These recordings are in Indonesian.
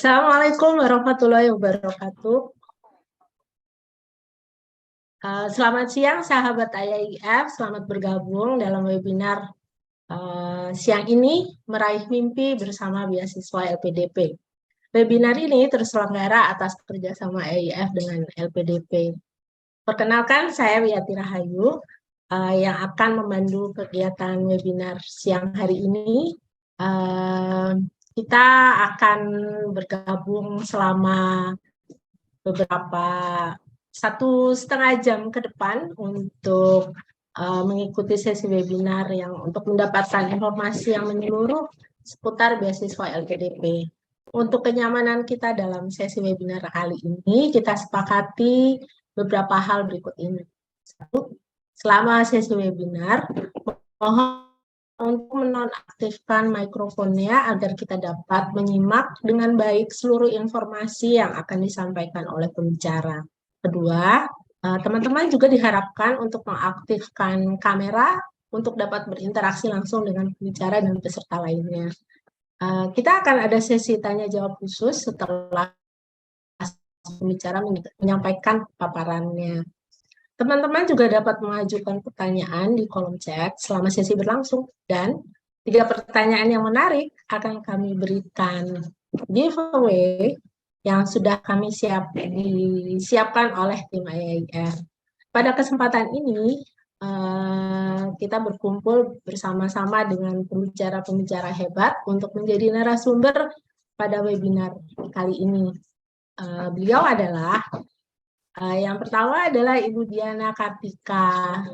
Assalamualaikum warahmatullahi wabarakatuh. Selamat siang sahabat IAIF, selamat bergabung dalam webinar siang ini meraih mimpi bersama beasiswa LPDP. Webinar ini terselenggara atas kerjasama IAIF dengan LPDP. Perkenalkan, saya Wiyati Rahayu yang akan memandu kegiatan webinar siang hari ini. Kita akan bergabung selama beberapa 1,5 jam ke depan untuk mengikuti sesi webinar yang untuk mendapatkan informasi yang menyeluruh seputar beasiswa LPDP. Untuk kenyamanan kita dalam sesi webinar kali ini, kita sepakati beberapa hal berikut ini. Satu, selama sesi webinar, mohon untuk menonaktifkan mikrofonnya agar kita dapat menyimak dengan baik seluruh informasi yang akan disampaikan oleh pembicara. Kedua, teman-teman juga diharapkan untuk mengaktifkan kamera untuk dapat berinteraksi langsung dengan pembicara dan peserta lainnya. Kita akan ada sesi tanya jawab khusus setelah pembicara menyampaikan paparannya. Teman-teman juga dapat mengajukan pertanyaan di kolom chat selama sesi berlangsung, dan 3 pertanyaan yang menarik akan kami berikan giveaway yang sudah kami disiapkan oleh tim IAIF. Pada kesempatan ini, kita berkumpul bersama-sama dengan pembicara-pembicara hebat untuk menjadi narasumber pada webinar kali ini. Beliau adalah yang pertama adalah Ibu Diana Kartika,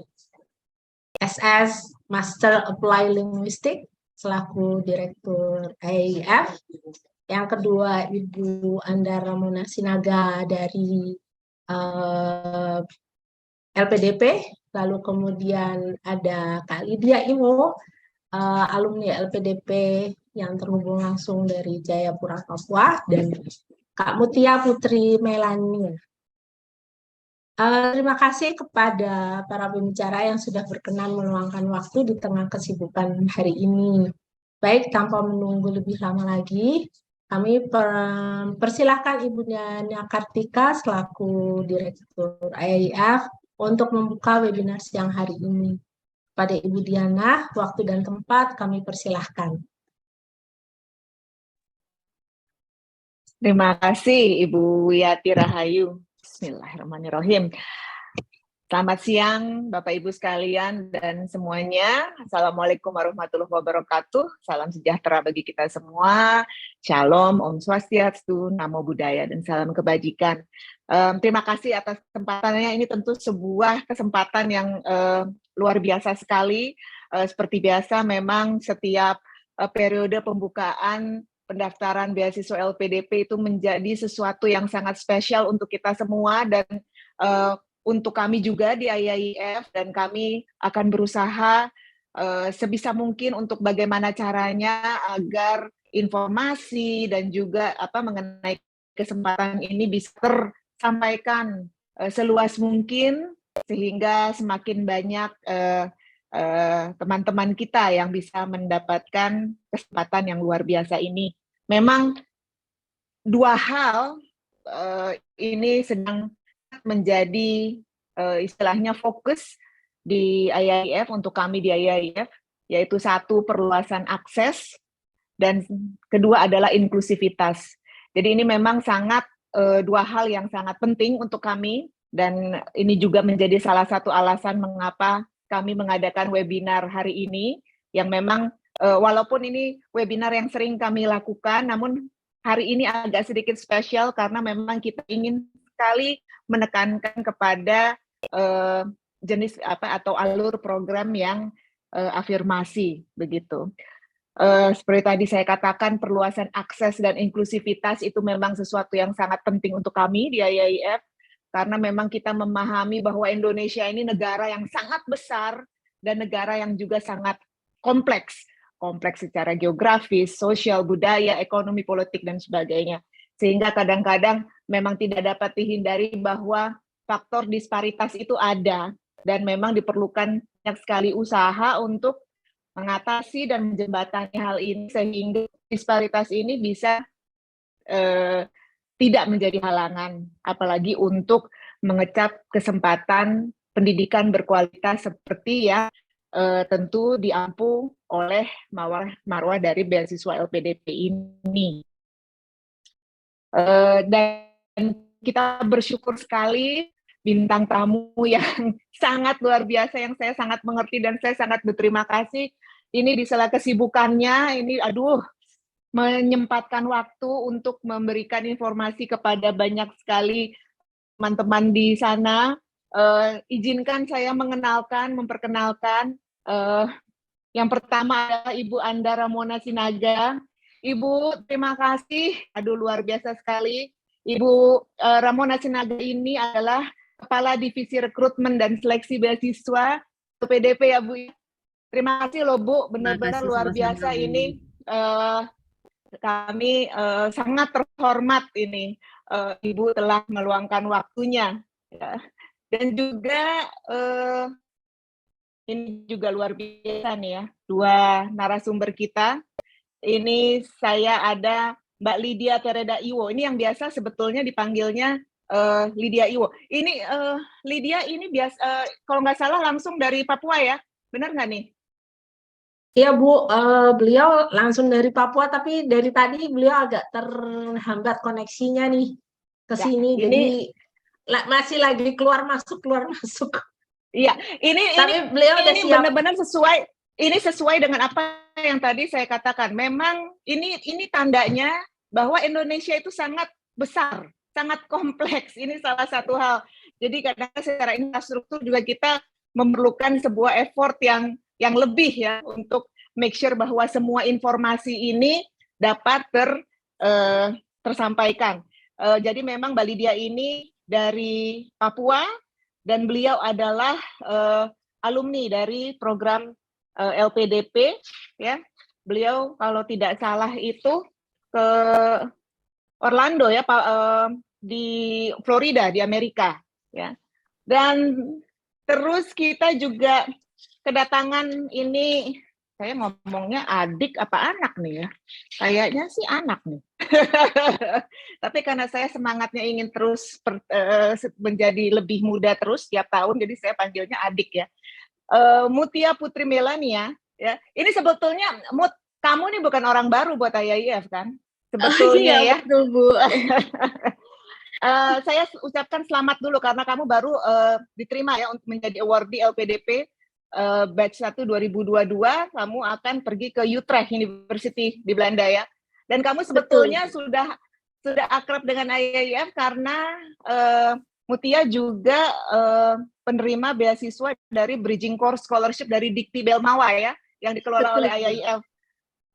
SS Master Apply Linguistik selaku Direktur IAIF. Yang kedua Ibu Andara Mona Sinaga dari LPDP. Lalu kemudian ada Kak Lydia Imo, alumni LPDP yang terhubung langsung dari Jayapura, Papua, dan Kak Mutia Putri Melania. Terima kasih kepada para pembicara yang sudah berkenan meluangkan waktu di tengah kesibukan hari ini. Baik, tanpa menunggu lebih lama lagi, kami persilahkan Ibu Diana Kartika selaku Direktur IAIF untuk membuka webinar siang hari ini. Pada Ibu Diana, waktu dan tempat kami persilahkan. Terima kasih Ibu Wiyati Rahayu. Bismillahirrahmanirrahim. Selamat siang Bapak Ibu sekalian dan semuanya. Assalamualaikum warahmatullahi wabarakatuh. Salam sejahtera bagi kita semua. Shalom, Om Swastiastu, Namo Buddhaya, dan salam kebajikan. Terima kasih atas kesempatannya. Ini tentu sebuah kesempatan yang luar biasa sekali. Seperti biasa memang setiap periode pembukaan pendaftaran beasiswa LPDP itu menjadi sesuatu yang sangat spesial untuk kita semua dan untuk kami juga di IAIF, dan kami akan berusaha sebisa mungkin untuk bagaimana caranya agar informasi dan juga mengenai kesempatan ini bisa tersampaikan seluas mungkin sehingga semakin banyak teman-teman kita yang bisa mendapatkan kesempatan yang luar biasa ini. Memang dua hal ini sedang menjadi istilahnya fokus di IAIF, untuk kami di IAIF, yaitu satu, perluasan akses, dan kedua adalah inklusivitas. Jadi ini memang sangat dua hal yang sangat penting untuk kami, dan ini juga menjadi salah satu alasan mengapa kami mengadakan webinar hari ini, yang memang walaupun ini webinar yang sering kami lakukan, namun hari ini agak sedikit spesial karena memang kita ingin sekali menekankan kepada jenis atau alur program yang afirmasi begitu. Seperti tadi saya katakan, perluasan akses dan inklusivitas itu memang sesuatu yang sangat penting untuk kami di IAIF, karena memang kita memahami bahwa Indonesia ini negara yang sangat besar dan negara yang juga sangat kompleks secara geografis, sosial, budaya, ekonomi, politik, dan sebagainya. Sehingga kadang-kadang memang tidak dapat dihindari bahwa faktor disparitas itu ada, dan memang diperlukan banyak sekali usaha untuk mengatasi dan menjembatani hal ini sehingga disparitas ini bisa tidak menjadi halangan, apalagi untuk mengecap kesempatan pendidikan berkualitas seperti yang tentu diampu oleh marwah dari beasiswa LPDP ini. Dan kita bersyukur sekali bintang tamu yang sangat luar biasa, yang saya sangat mengerti dan saya sangat berterima kasih. Ini di sela kesibukannya, ini menyempatkan waktu untuk memberikan informasi kepada banyak sekali teman-teman di sana. Izinkan saya memperkenalkan. Yang pertama adalah Ibu Anda Ramona Sinaga. Ibu, terima kasih. Aduh, luar biasa sekali. Ibu Ramona Sinaga ini adalah Kepala Divisi Rekrutmen dan Seleksi Beasiswa PDP ya, Bu. Terima kasih loh, Bu. Benar-benar luar biasa ini. Kami sangat terhormat ini. Ibu telah meluangkan waktunya. Ya. Dan juga ini juga luar biasa nih ya, dua narasumber kita. Ini saya ada Mbak Lydia Tereda Iwo. Ini yang biasa sebetulnya dipanggilnya Lydia Iwo. Ini Lydia ini biasa kalau nggak salah langsung dari Papua ya, benar nggak nih? Iya Bu, beliau langsung dari Papua, tapi dari tadi beliau agak terhambat koneksinya nih ke Ya, sini, jadi masih lagi keluar masuk. Iya, Tapi beliau udah siap. benar-benar sesuai. Ini sesuai dengan apa yang tadi saya katakan. Memang ini tandanya bahwa Indonesia itu sangat besar, sangat kompleks. Ini salah satu hal. Jadi kadang-kadang secara infrastruktur juga kita memerlukan sebuah effort yang lebih ya untuk make sure bahwa semua informasi ini dapat tersampaikan. Jadi memang Mbak Lydia ini dari Papua dan beliau adalah alumni dari program LPDP ya. Beliau kalau tidak salah itu ke Orlando ya, di Florida di Amerika ya. Dan terus kita juga kedatangan ini, saya ngomongnya adik apa anak nih ya? Kayaknya sih anak nih. Tapi karena saya semangatnya ingin terus menjadi lebih muda terus tiap tahun, jadi saya panggilnya adik ya. Mutia Putri Melania ya. Ini sebetulnya kamu nih bukan orang baru buat IAIF kan? Sebetulnya ya. Betul, Bu. Saya ucapkan selamat dulu karena kamu baru diterima ya untuk menjadi awardee LPDP batch 1 2022. Kamu akan pergi ke Utrecht University di Belanda ya. Dan kamu sebetulnya sudah akrab dengan IAIF karena Mutia juga penerima beasiswa dari Bridging Course Scholarship dari Dikti Belmawa ya, yang dikelola oleh IAIF.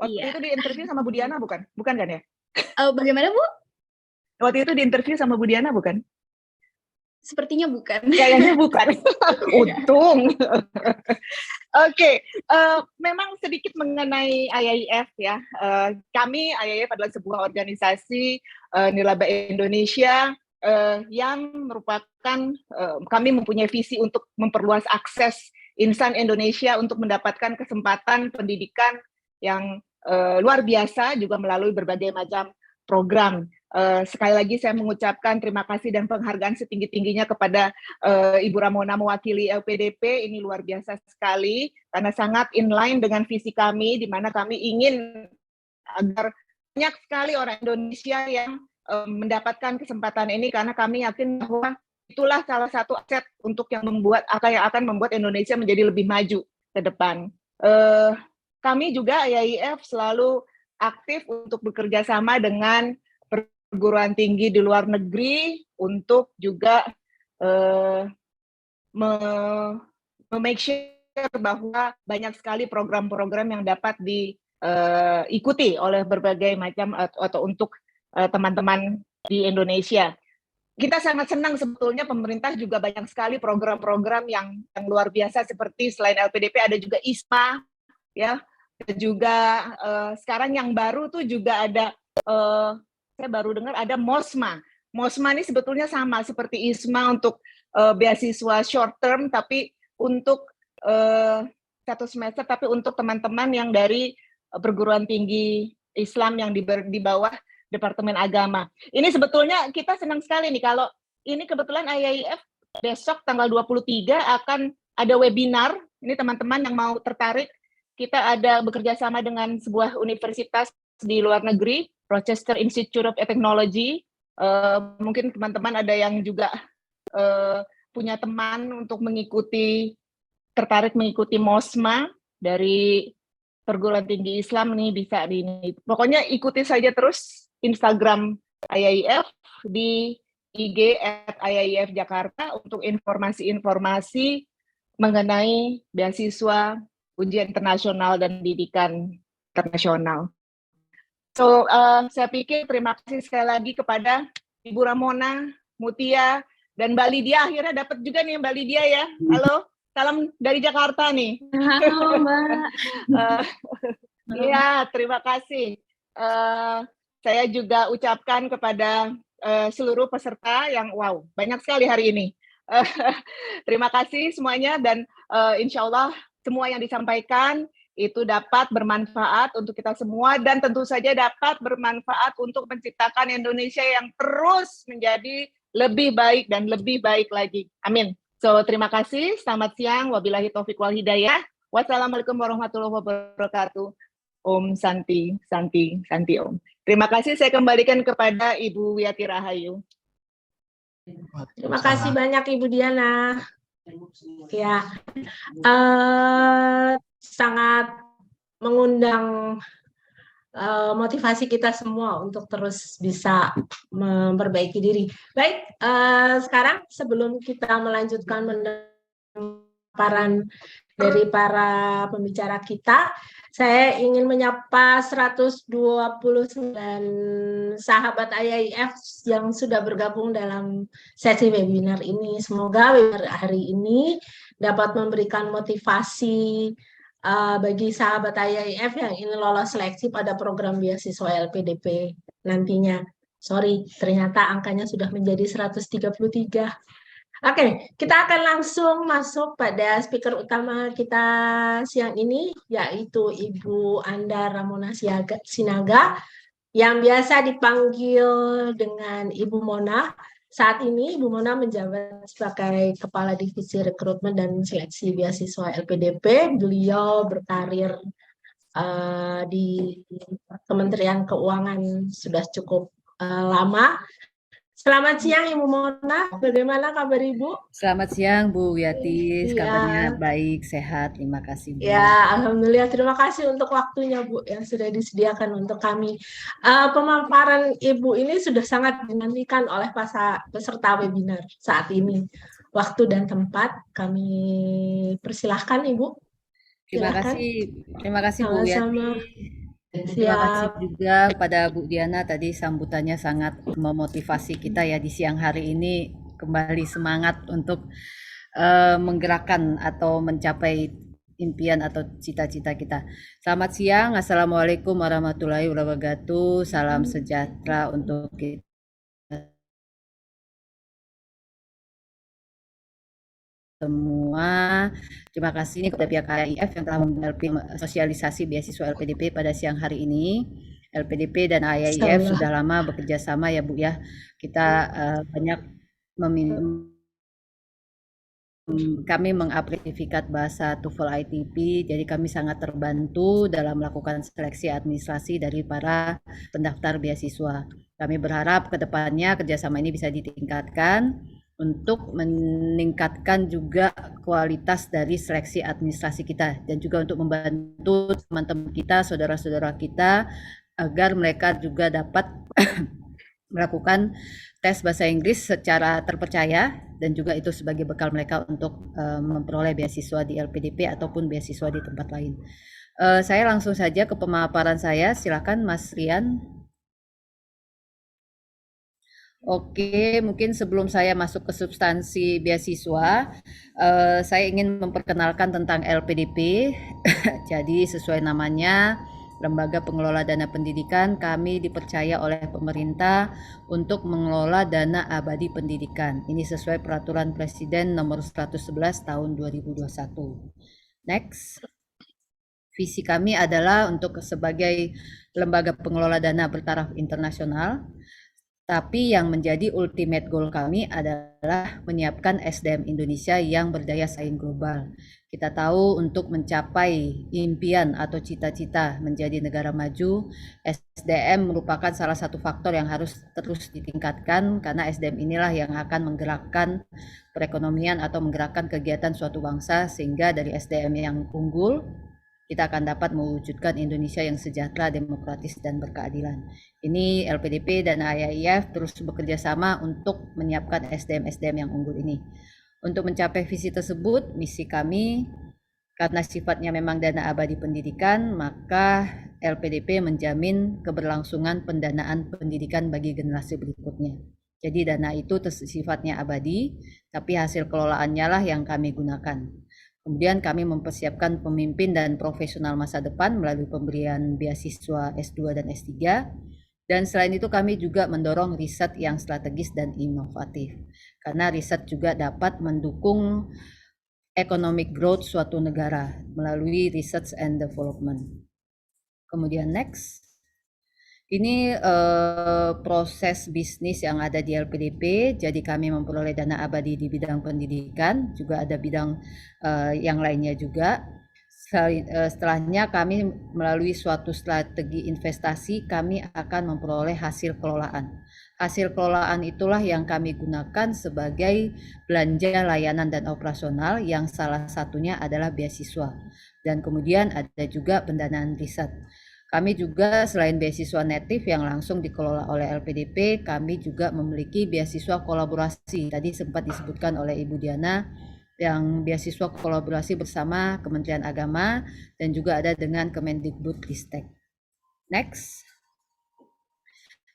Waktu itu diinterview sama Budiana bukan? Bukan kan ya? Bagaimana, Bu? Waktu itu diinterview sama Budiana bukan? Sepertinya bukan. Kayaknya bukan. Untung. Oke, memang sedikit mengenai IAIF ya. Kami IAIF adalah sebuah organisasi nirlaba Indonesia yang merupakan kami mempunyai visi untuk memperluas akses insan Indonesia untuk mendapatkan kesempatan pendidikan yang luar biasa juga melalui berbagai macam program. Sekali lagi saya mengucapkan terima kasih dan penghargaan setinggi-tingginya kepada Ibu Ramona mewakili LPDP. Ini luar biasa sekali karena sangat inline dengan visi kami, di mana kami ingin agar banyak sekali orang Indonesia yang mendapatkan kesempatan ini, karena kami yakin bahwa itulah salah satu aset untuk yang akan membuat Indonesia menjadi lebih maju ke depan. Kami juga IAIF selalu aktif untuk bekerja sama dengan perguruan tinggi di luar negeri untuk juga make sure bahwa banyak sekali program-program yang dapat diikuti oleh berbagai macam atau untuk teman-teman di Indonesia. Kita sangat senang sebetulnya pemerintah juga banyak sekali program-program yang luar biasa, seperti selain LPDP ada juga ISMA ya. Juga sekarang yang baru tuh juga ada saya baru dengar ada MOSMA. MOSMA ini sebetulnya sama seperti ISMA untuk beasiswa short term, tapi untuk 1 semester, tapi untuk teman-teman yang dari perguruan tinggi Islam yang di bawah Departemen Agama. Ini sebetulnya kita senang sekali nih kalau ini kebetulan IAIF besok tanggal 23 akan ada webinar. Ini teman-teman yang mau tertarik, kita ada bekerja sama dengan sebuah universitas di luar negeri, Rochester Institute of Technology. Mungkin teman-teman ada yang juga punya teman untuk tertarik mengikuti MOSMA dari perguruan tinggi Islam nih, bisa di ini. Pokoknya ikuti saja terus Instagram IAIF di IG @IAIF Jakarta untuk informasi-informasi mengenai beasiswa ujian internasional dan pendidikan internasional. So, saya pikir terima kasih sekali lagi kepada Ibu Ramona, Mutia, dan Mbak Lydia. Akhirnya dapat juga nih Mbak Lydia ya. Halo, salam dari Jakarta nih. Halo, Mbak. Iya, terima kasih. Saya juga ucapkan kepada seluruh peserta yang wow, banyak sekali hari ini. Terima kasih semuanya dan insya Allah semua yang disampaikan itu dapat bermanfaat untuk kita semua dan tentu saja dapat bermanfaat untuk menciptakan Indonesia yang terus menjadi lebih baik dan lebih baik lagi. Amin. So, terima kasih. Selamat siang. Wabillahi taufiq wal hidayah. Wassalamualaikum warahmatullahi wabarakatuh. Om Santi, Santi, Santi Om. Terima kasih, saya kembalikan kepada Ibu Wiyati Rahayu. Terima kasih banyak Ibu Diana. Ya, sangat mengundang motivasi kita semua untuk terus bisa memperbaiki diri. Baik, sekarang sebelum kita melanjutkan paparan dari para pembicara kita, saya ingin menyapa 129 sahabat IAIF yang sudah bergabung dalam sesi webinar ini. Semoga webinar hari ini dapat memberikan motivasi bagi sahabat IAIF yang ingin lolos seleksi pada program beasiswa LPDP nantinya. Sorry, ternyata angkanya sudah menjadi 133. Oke, kita akan langsung masuk pada speaker utama kita siang ini, yaitu Ibu Anda Ramona Sinaga, yang biasa dipanggil dengan Ibu Mona. Saat ini Ibu Mona menjabat sebagai Kepala Divisi Rekrutmen dan Seleksi Beasiswa LPDP. Beliau berkarir di Kementerian Keuangan sudah cukup lama. Selamat siang Ibu Mona, bagaimana kabar Ibu? Selamat siang Bu Wiyati, Iya. kabarnya baik, sehat, terima kasih Bu. Ya, Alhamdulillah, terima kasih untuk waktunya Bu yang sudah disediakan untuk kami. Pemaparan Ibu ini sudah sangat dinantikan oleh peserta webinar saat ini. Waktu dan tempat kami persilahkan Ibu. Terima kasih Bu Sama-sama. Wiyati. Terima kasih juga pada Bu Diana, tadi sambutannya sangat memotivasi kita ya di siang hari ini, kembali semangat untuk menggerakkan atau mencapai impian atau cita-cita kita. Selamat siang, Assalamualaikum warahmatullahi wabarakatuh, salam sejahtera untuk kita semua. Terima kasih ini kepada pihak IAIF yang telah membantu sosialisasi beasiswa LPDP pada siang hari ini. LPDP dan IAIF sudah lama bekerja sama ya Bu ya. Kita banyak kami mengapresiasi bahasa TOEFL ITP, jadi kami sangat terbantu dalam melakukan seleksi administrasi dari para pendaftar beasiswa. Kami berharap ke depannya kerjasama ini bisa ditingkatkan untuk meningkatkan juga kualitas dari seleksi administrasi kita dan juga untuk membantu teman-teman kita, saudara-saudara kita agar mereka juga dapat melakukan tes bahasa Inggris secara terpercaya dan juga itu sebagai bekal mereka untuk memperoleh beasiswa di LPDP ataupun beasiswa di tempat lain. Saya langsung saja ke pemaparan saya, silakan Mas Rian. Oke, mungkin sebelum saya masuk ke substansi beasiswa, saya ingin memperkenalkan tentang LPDP. Jadi sesuai namanya, Lembaga Pengelola Dana Pendidikan, kami dipercaya oleh pemerintah untuk mengelola dana abadi pendidikan. Ini sesuai Peraturan Presiden Nomor 111 Tahun 2021. Next. Visi kami adalah untuk sebagai lembaga pengelola dana bertaraf internasional, tapi yang menjadi ultimate goal kami adalah menyiapkan SDM Indonesia yang berdaya saing global. Kita tahu untuk mencapai impian atau cita-cita menjadi negara maju, SDM merupakan salah satu faktor yang harus terus ditingkatkan karena SDM inilah yang akan menggerakkan perekonomian atau menggerakkan kegiatan suatu bangsa, sehingga dari SDM yang unggul kita akan dapat mewujudkan Indonesia yang sejahtera, demokratis, dan berkeadilan. Ini LPDP dan IAIF terus bekerja sama untuk menyiapkan SDM-SDM yang unggul ini. Untuk mencapai visi tersebut, misi kami, karena sifatnya memang dana abadi pendidikan, maka LPDP menjamin keberlangsungan pendanaan pendidikan bagi generasi berikutnya. Jadi dana itu sifatnya abadi, tapi hasil kelolaannya lah yang kami gunakan. Kemudian kami mempersiapkan pemimpin dan profesional masa depan melalui pemberian beasiswa S2 dan S3. Dan selain itu kami juga mendorong riset yang strategis dan inovatif. Karena riset juga dapat mendukung economic growth suatu negara melalui research and development. Kemudian next. Ini proses bisnis yang ada di LPDP, jadi kami memperoleh dana abadi di bidang pendidikan, juga ada bidang yang lainnya juga. Setelahnya kami melalui suatu strategi investasi, kami akan memperoleh hasil kelolaan. Hasil kelolaan itulah yang kami gunakan sebagai belanja layanan dan operasional, yang salah satunya adalah beasiswa. Dan kemudian ada juga pendanaan riset. Kami juga selain beasiswa native yang langsung dikelola oleh LPDP, kami juga memiliki beasiswa kolaborasi. Tadi sempat disebutkan oleh Ibu Diana, yang beasiswa kolaborasi bersama Kementerian Agama dan juga ada dengan Kemendikbudristek. Next.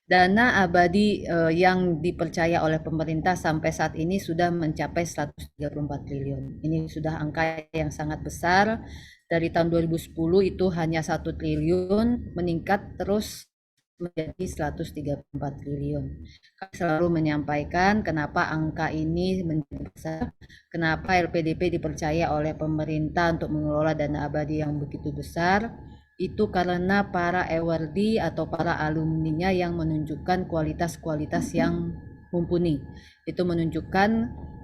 Dana abadi yang dipercaya oleh pemerintah sampai saat ini sudah mencapai 134 triliun. Ini sudah angka yang sangat besar. Dari tahun 2010 itu hanya 1 triliun, meningkat terus menjadi 134 triliun. Kami selalu menyampaikan kenapa angka ini menjadi besar, kenapa LPDP dipercaya oleh pemerintah untuk mengelola dana abadi yang begitu besar. Itu karena para awardee atau para alumninya yang menunjukkan kualitas-kualitas yang mumpuni. Itu menunjukkan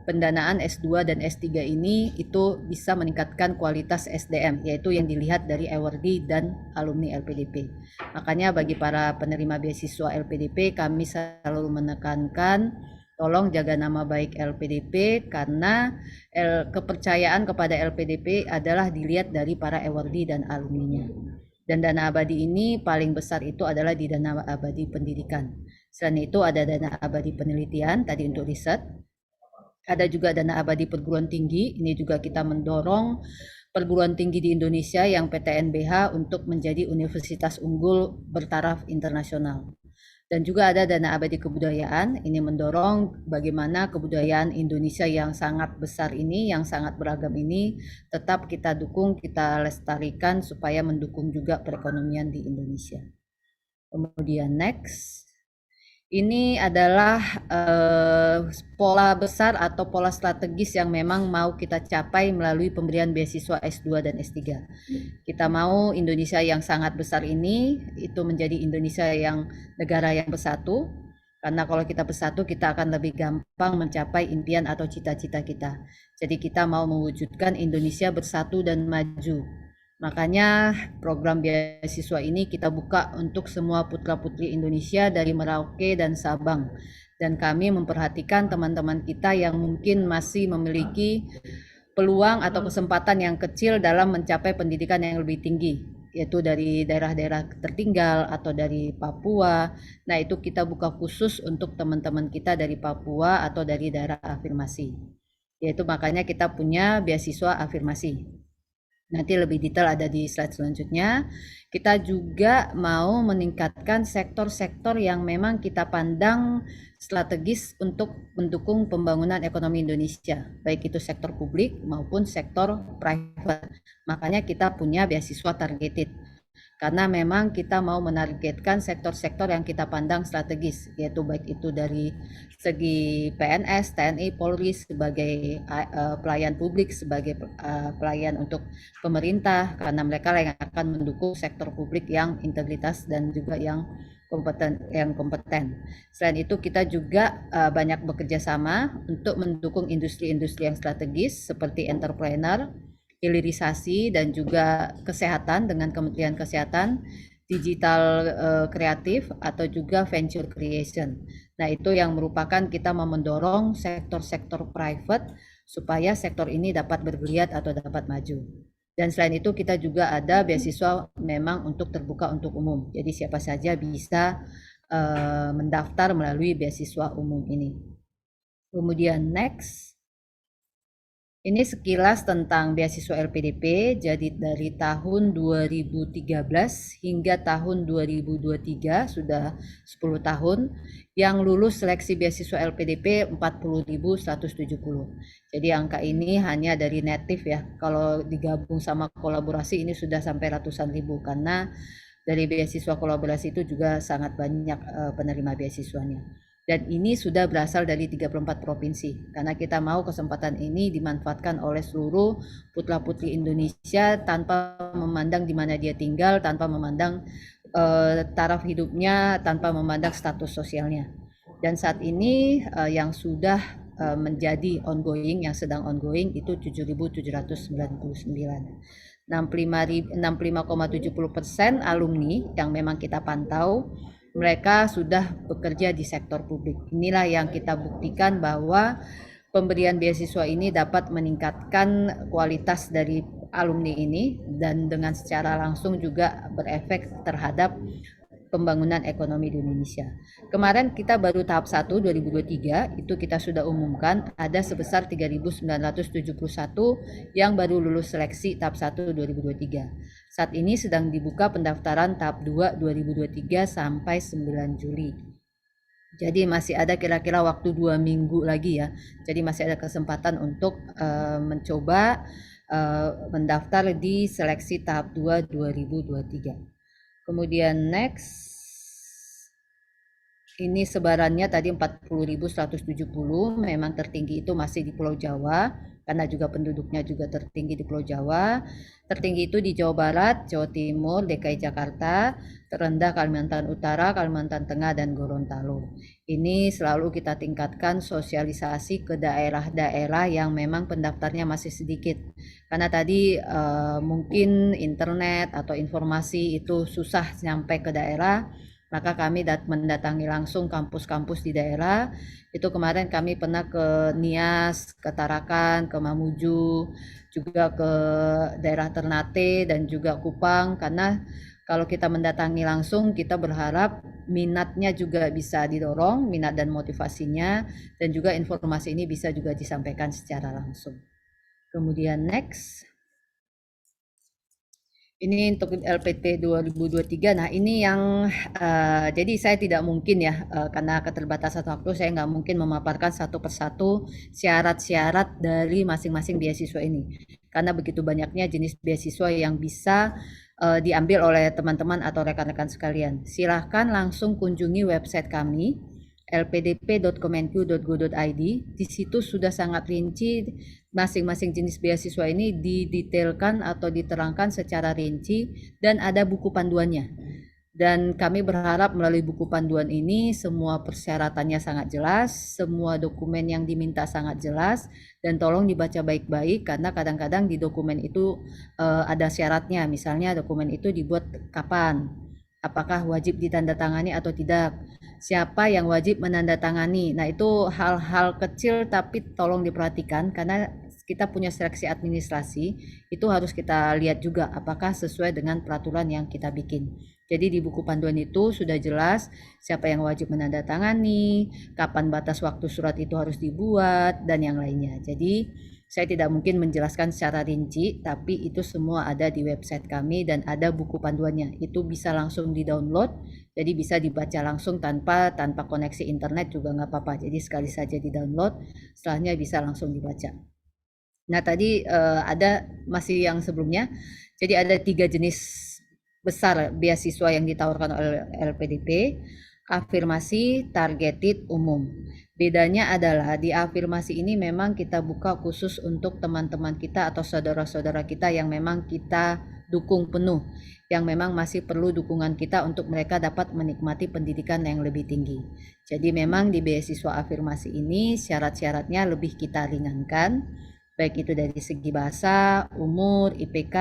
pendanaan S2 dan S3 ini itu bisa meningkatkan kualitas SDM, yaitu yang dilihat dari awardee dan alumni LPDP. Makanya bagi para penerima beasiswa LPDP, kami selalu menekankan tolong jaga nama baik LPDP, karena kepercayaan kepada LPDP adalah dilihat dari para awardee dan alumninya. Dan dana abadi ini paling besar itu adalah di dana abadi pendidikan. Selain itu ada dana abadi penelitian, tadi untuk riset. Ada juga dana abadi perguruan tinggi, ini juga kita mendorong perguruan tinggi di Indonesia yang PTNBH untuk menjadi universitas unggul bertaraf internasional. Dan juga ada dana abadi kebudayaan, ini mendorong bagaimana kebudayaan Indonesia yang sangat besar ini, yang sangat beragam ini, tetap kita dukung, kita lestarikan supaya mendukung juga perekonomian di Indonesia. Kemudian next. Ini adalah pola besar atau pola strategis yang memang mau kita capai melalui pemberian beasiswa S2 dan S3. Kita mau Indonesia yang sangat besar ini itu menjadi Indonesia yang negara yang bersatu, karena kalau kita bersatu kita akan lebih gampang mencapai impian atau cita-cita kita. Jadi kita mau mewujudkan Indonesia bersatu dan maju. Makanya program beasiswa ini kita buka untuk semua putra-putri Indonesia dari Merauke dan Sabang. Dan kami memperhatikan teman-teman kita yang mungkin masih memiliki peluang atau kesempatan yang kecil dalam mencapai pendidikan yang lebih tinggi, yaitu dari daerah-daerah tertinggal atau dari Papua. Nah, itu kita buka khusus untuk teman-teman kita dari Papua atau dari daerah afirmasi. Yaitu makanya kita punya beasiswa afirmasi. Nanti lebih detail ada di slide selanjutnya. Kita juga mau meningkatkan sektor-sektor yang memang kita pandang strategis untuk mendukung pembangunan ekonomi Indonesia, baik itu sektor publik maupun sektor private. Makanya kita punya beasiswa targeted. Karena memang kita mau menargetkan sektor-sektor yang kita pandang strategis, yaitu baik itu dari segi PNS, TNI, Polri sebagai pelayan publik, sebagai pelayan untuk pemerintah, karena mereka yang akan mendukung sektor publik yang integritas dan juga yang kompeten. Selain itu kita juga banyak bekerja sama untuk mendukung industri-industri yang strategis seperti entrepreneur, hilirisasi dan juga kesehatan dengan Kementerian Kesehatan, digital kreatif atau juga venture creation. Nah, itu yang merupakan kita mau mendorong sektor-sektor private supaya sektor ini dapat bergeliat atau dapat maju. Dan selain itu kita juga ada beasiswa memang untuk terbuka untuk umum. Jadi siapa saja bisa mendaftar melalui beasiswa umum ini. Kemudian next. Ini sekilas tentang beasiswa LPDP. Jadi dari tahun 2013 hingga tahun 2023 sudah 10 tahun. Yang lulus seleksi beasiswa LPDP 40.170. Jadi angka ini hanya dari native ya. Kalau digabung sama kolaborasi ini sudah sampai ratusan ribu, karena dari beasiswa kolaborasi itu juga sangat banyak penerima beasiswanya. Dan ini sudah berasal dari 34 provinsi, karena kita mau kesempatan ini dimanfaatkan oleh seluruh putra-putri Indonesia tanpa memandang di mana dia tinggal, tanpa memandang taraf hidupnya, tanpa memandang status sosialnya. Dan saat ini yang sudah menjadi ongoing, yang sedang ongoing itu 7.799. 65,70% alumni yang memang kita pantau, mereka sudah bekerja di sektor publik. Inilah yang kita buktikan bahwa pemberian beasiswa ini dapat meningkatkan kualitas dari alumni ini dan dengan secara langsung juga berefek terhadap pembangunan ekonomi di Indonesia. Kemarin kita baru tahap 1 2023, itu kita sudah umumkan ada sebesar 3.971 yang baru lulus seleksi tahap 1 2023. Saat ini sedang dibuka pendaftaran tahap 2 2023 sampai 9 Juli. Jadi masih ada kira-kira waktu 2 minggu lagi ya. Jadi masih ada kesempatan untuk mencoba mendaftar di seleksi tahap 2 2023. Kemudian next, ini sebarannya tadi 40.170, memang tertinggi itu masih di Pulau Jawa, karena juga penduduknya juga tertinggi di Pulau Jawa. Tertinggi itu di Jawa Barat, Jawa Timur, DKI Jakarta, terendah Kalimantan Utara, Kalimantan Tengah, dan Gorontalo. Ini selalu kita tingkatkan sosialisasi ke daerah-daerah yang memang pendaftarnya masih sedikit. Karena tadi mungkin internet atau informasi itu susah sampai ke daerah, maka kami mendatangi langsung kampus-kampus di daerah. Itu kemarin kami pernah ke Nias, ke Tarakan, ke Mamuju, juga ke daerah Ternate dan juga Kupang, karena kalau kita mendatangi langsung, kita berharap minatnya juga bisa didorong, minat dan motivasinya, dan juga informasi ini bisa juga disampaikan secara langsung. Kemudian next. Ini untuk LPT 2023. Nah, ini yang jadi saya tidak mungkin ya, karena keterbatasan waktu, saya nggak mungkin memaparkan satu persatu syarat-syarat dari masing-masing beasiswa ini. Karena begitu banyaknya jenis beasiswa yang bisa diambil oleh teman-teman atau rekan-rekan sekalian. Silahkan langsung kunjungi website kami, lpdp.kemenq.go.id. Di situ sudah sangat rinci masing-masing jenis beasiswa ini didetailkan atau diterangkan secara rinci dan ada buku panduannya. Dan kami berharap melalui buku panduan ini semua persyaratannya sangat jelas, semua dokumen yang diminta sangat jelas, dan tolong dibaca baik-baik karena kadang-kadang di dokumen itu ada syaratnya. Misalnya dokumen itu dibuat kapan, apakah wajib ditandatangani atau tidak, siapa yang wajib menandatangani. Nah, itu hal-hal kecil tapi tolong diperhatikan karena kita punya seleksi administrasi, itu harus kita lihat juga apakah sesuai dengan peraturan yang kita bikin. Jadi di buku panduan itu sudah jelas siapa yang wajib menandatangani, kapan batas waktu surat itu harus dibuat, dan yang lainnya. Jadi saya tidak mungkin menjelaskan secara rinci, tapi itu semua ada di website kami dan ada buku panduannya. Itu bisa langsung di-download, jadi bisa dibaca langsung tanpa koneksi internet juga nggak apa-apa. Jadi sekali saja di-download, setelahnya bisa langsung dibaca. Nah, tadi ada masih yang sebelumnya. Jadi ada 3 jenis besar beasiswa yang ditawarkan oleh LPDP, afirmasi targeted umum. Bedanya adalah di afirmasi ini memang kita buka khusus untuk teman-teman kita atau saudara-saudara kita yang memang kita dukung penuh, yang memang masih perlu dukungan kita untuk mereka dapat menikmati pendidikan yang lebih tinggi. Jadi memang di beasiswa afirmasi ini syarat-syaratnya lebih kita ringankan, baik itu dari segi bahasa, umur, IPK,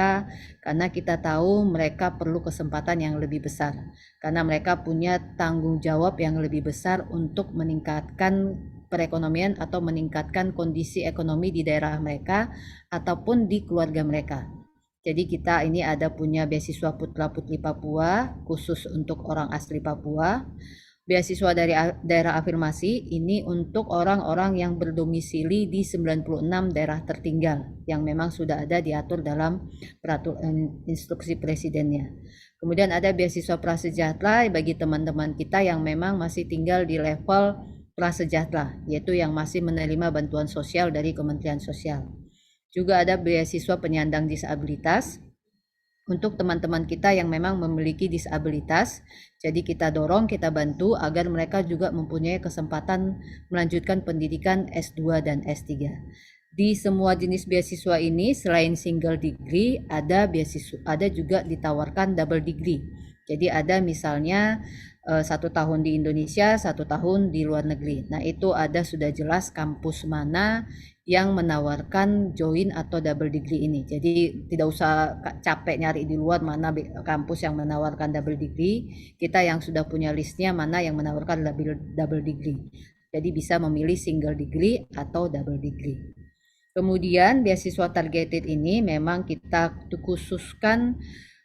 karena kita tahu mereka perlu kesempatan yang lebih besar, karena mereka punya tanggung jawab yang lebih besar untuk meningkatkan perekonomian atau meningkatkan kondisi ekonomi di daerah mereka ataupun di keluarga mereka. Jadi kita ini ada punya beasiswa Putra Putri Papua khusus untuk orang asli Papua. Beasiswa dari daerah afirmasi ini untuk orang-orang yang berdomisili di 96 daerah tertinggal yang memang sudah ada diatur dalam peraturan instruksi presidennya. Kemudian ada beasiswa prasejahtera bagi teman-teman kita yang memang masih tinggal di level prasejahtera, yaitu yang masih menerima bantuan sosial dari Kementerian Sosial. Juga ada beasiswa penyandang disabilitas untuk teman-teman kita yang memang memiliki disabilitas. Jadi kita dorong, kita bantu agar mereka juga mempunyai kesempatan melanjutkan pendidikan S2 dan S3. Di semua jenis beasiswa ini selain single degree ada juga ditawarkan double degree. Jadi ada misalnya 1 tahun di Indonesia, 1 tahun di luar negeri. Nah itu ada sudah jelas kampus mana yang menawarkan join atau double degree ini. Jadi tidak usah capek nyari di luar mana kampus yang menawarkan double degree. Kita yang sudah punya listnya mana yang menawarkan double degree. Jadi bisa memilih single degree atau double degree. Kemudian beasiswa targeted ini memang kita khususkan.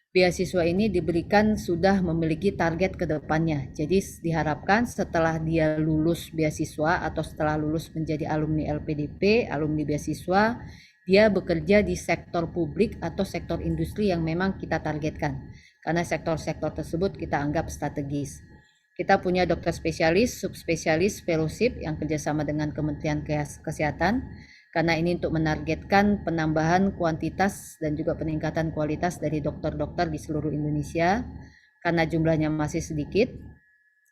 Beasiswa ini diberikan sudah memiliki target ke depannya. Jadi diharapkan setelah dia lulus beasiswa atau setelah lulus menjadi alumni LPDP, alumni beasiswa, dia bekerja di sektor publik atau sektor industri yang memang kita targetkan. Karena sektor-sektor tersebut kita anggap strategis. Kita punya dokter spesialis, subspesialis, fellowship yang kerjasama dengan Kementerian Kesehatan. Karena ini untuk menargetkan penambahan kuantitas dan juga peningkatan kualitas dari dokter-dokter di seluruh Indonesia karena jumlahnya masih sedikit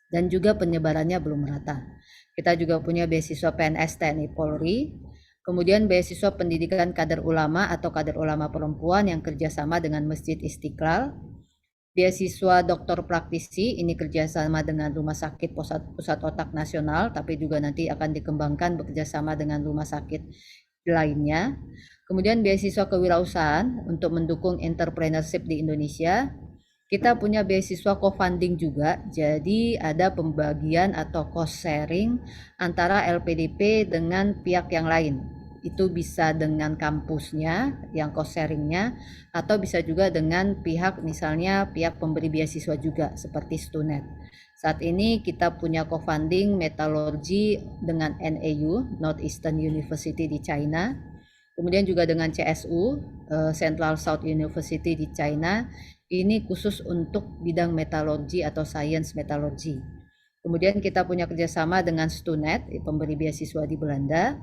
dan juga penyebarannya belum merata. Kita juga punya beasiswa PNS TNI Polri, kemudian beasiswa pendidikan kader ulama atau kader ulama perempuan yang kerjasama dengan Masjid Istiqlal, beasiswa dokter praktisi ini kerjasama dengan Rumah Sakit Pusat Otak Nasional, tapi juga nanti akan dikembangkan bekerjasama dengan rumah sakit lainnya. Kemudian beasiswa kewirausahaan untuk mendukung entrepreneurship di Indonesia. Kita punya beasiswa co-funding juga, jadi ada pembagian atau cost sharing antara LPDP dengan pihak yang lain. Itu bisa dengan kampusnya yang cost sharingnya atau bisa juga dengan pihak misalnya pihak pemberi beasiswa juga seperti Stunet. Saat ini kita punya co-funding metalurgi dengan NAU, Northeastern University di China. Kemudian juga dengan CSU, Central South University di China. Ini khusus untuk bidang metalurgi atau science metalurgi. Kemudian kita punya kerjasama dengan Stunet, pemberi beasiswa di Belanda.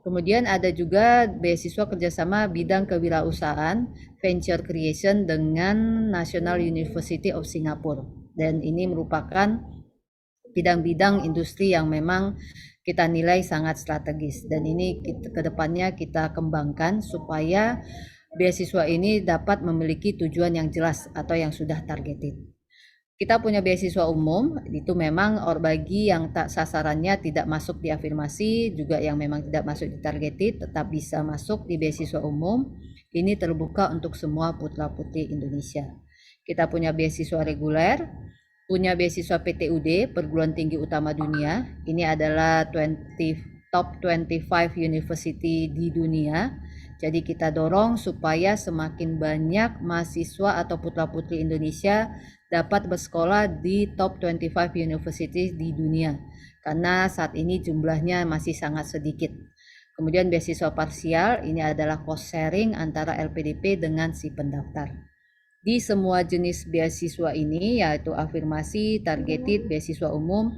Kemudian ada juga beasiswa kerjasama bidang kewirausahaan venture creation dengan National University of Singapore. Dan ini merupakan bidang-bidang industri yang memang kita nilai sangat strategis. Dan ini kedepannya kita kembangkan supaya beasiswa ini dapat memiliki tujuan yang jelas atau yang sudah targeted. Kita punya beasiswa umum, itu memang bagi yang tak sasarannya tidak masuk di afirmasi, juga yang memang tidak masuk di targeted, tetap bisa masuk di beasiswa umum. Ini terbuka untuk semua putra-putri Indonesia. Kita punya beasiswa reguler, punya beasiswa PTUD, Perguruan Tinggi Utama Dunia. Ini adalah top 25 university di dunia. Jadi kita dorong supaya semakin banyak mahasiswa atau putra-putri Indonesia dapat bersekolah di top 25 universities di dunia. Karena saat ini jumlahnya masih sangat sedikit. Kemudian beasiswa parsial, ini adalah cost sharing antara LPDP dengan si pendaftar. Di semua jenis beasiswa ini, yaitu afirmasi, targeted, beasiswa umum,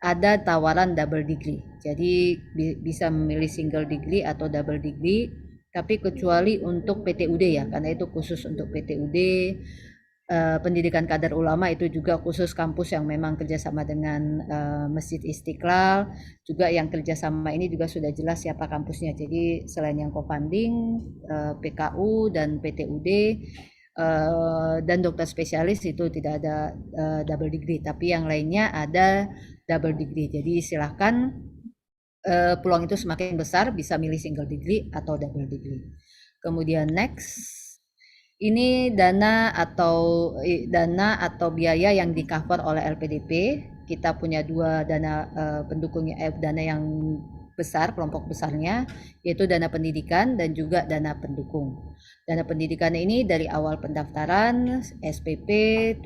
ada tawaran double degree. Jadi bisa memilih single degree atau double degree, tapi kecuali untuk PTUD ya, karena itu khusus untuk PTUD, pendidikan kader ulama itu juga khusus kampus yang memang kerjasama dengan Masjid Istiqlal, juga yang kerjasama ini juga sudah jelas siapa kampusnya. Jadi selain yang co-funding, PKU dan PTUD dan dokter spesialis itu tidak ada double degree, tapi yang lainnya ada double degree. Jadi silahkan peluang itu semakin besar bisa milih single degree atau double degree. Kemudian next. Ini dana atau biaya yang di-cover oleh LPDP. Kita punya dua dana pendukungnya, dana yang besar, kelompok besarnya, yaitu dana pendidikan dan juga dana pendukung. Dana pendidikan ini dari awal pendaftaran, SPP,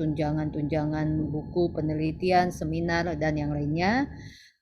tunjangan-tunjangan buku, penelitian, seminar, dan yang lainnya.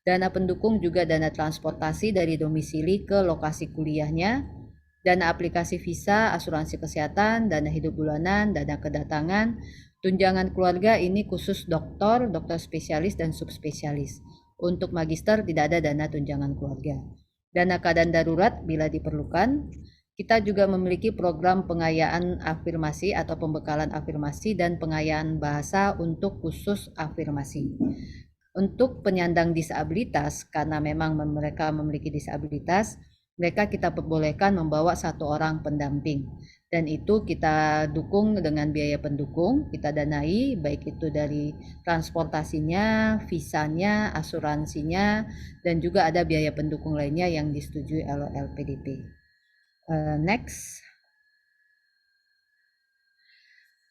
Dana pendukung juga dana transportasi dari domisili ke lokasi kuliahnya, dana aplikasi visa, asuransi kesehatan, dana hidup bulanan, dana kedatangan, tunjangan keluarga ini khusus dokter spesialis dan subspesialis. Untuk magister tidak ada dana tunjangan keluarga. Dana keadaan darurat bila diperlukan. Kita juga memiliki program pengayaan afirmasi atau pembekalan afirmasi dan pengayaan bahasa untuk khusus afirmasi. Untuk penyandang disabilitas, karena memang mereka memiliki disabilitas, mereka kita perbolehkan membawa 1 orang pendamping, dan itu kita dukung dengan biaya pendukung, kita danai baik itu dari transportasinya, visanya, asuransinya, dan juga ada biaya pendukung lainnya yang disetujui oleh LPDP. Next.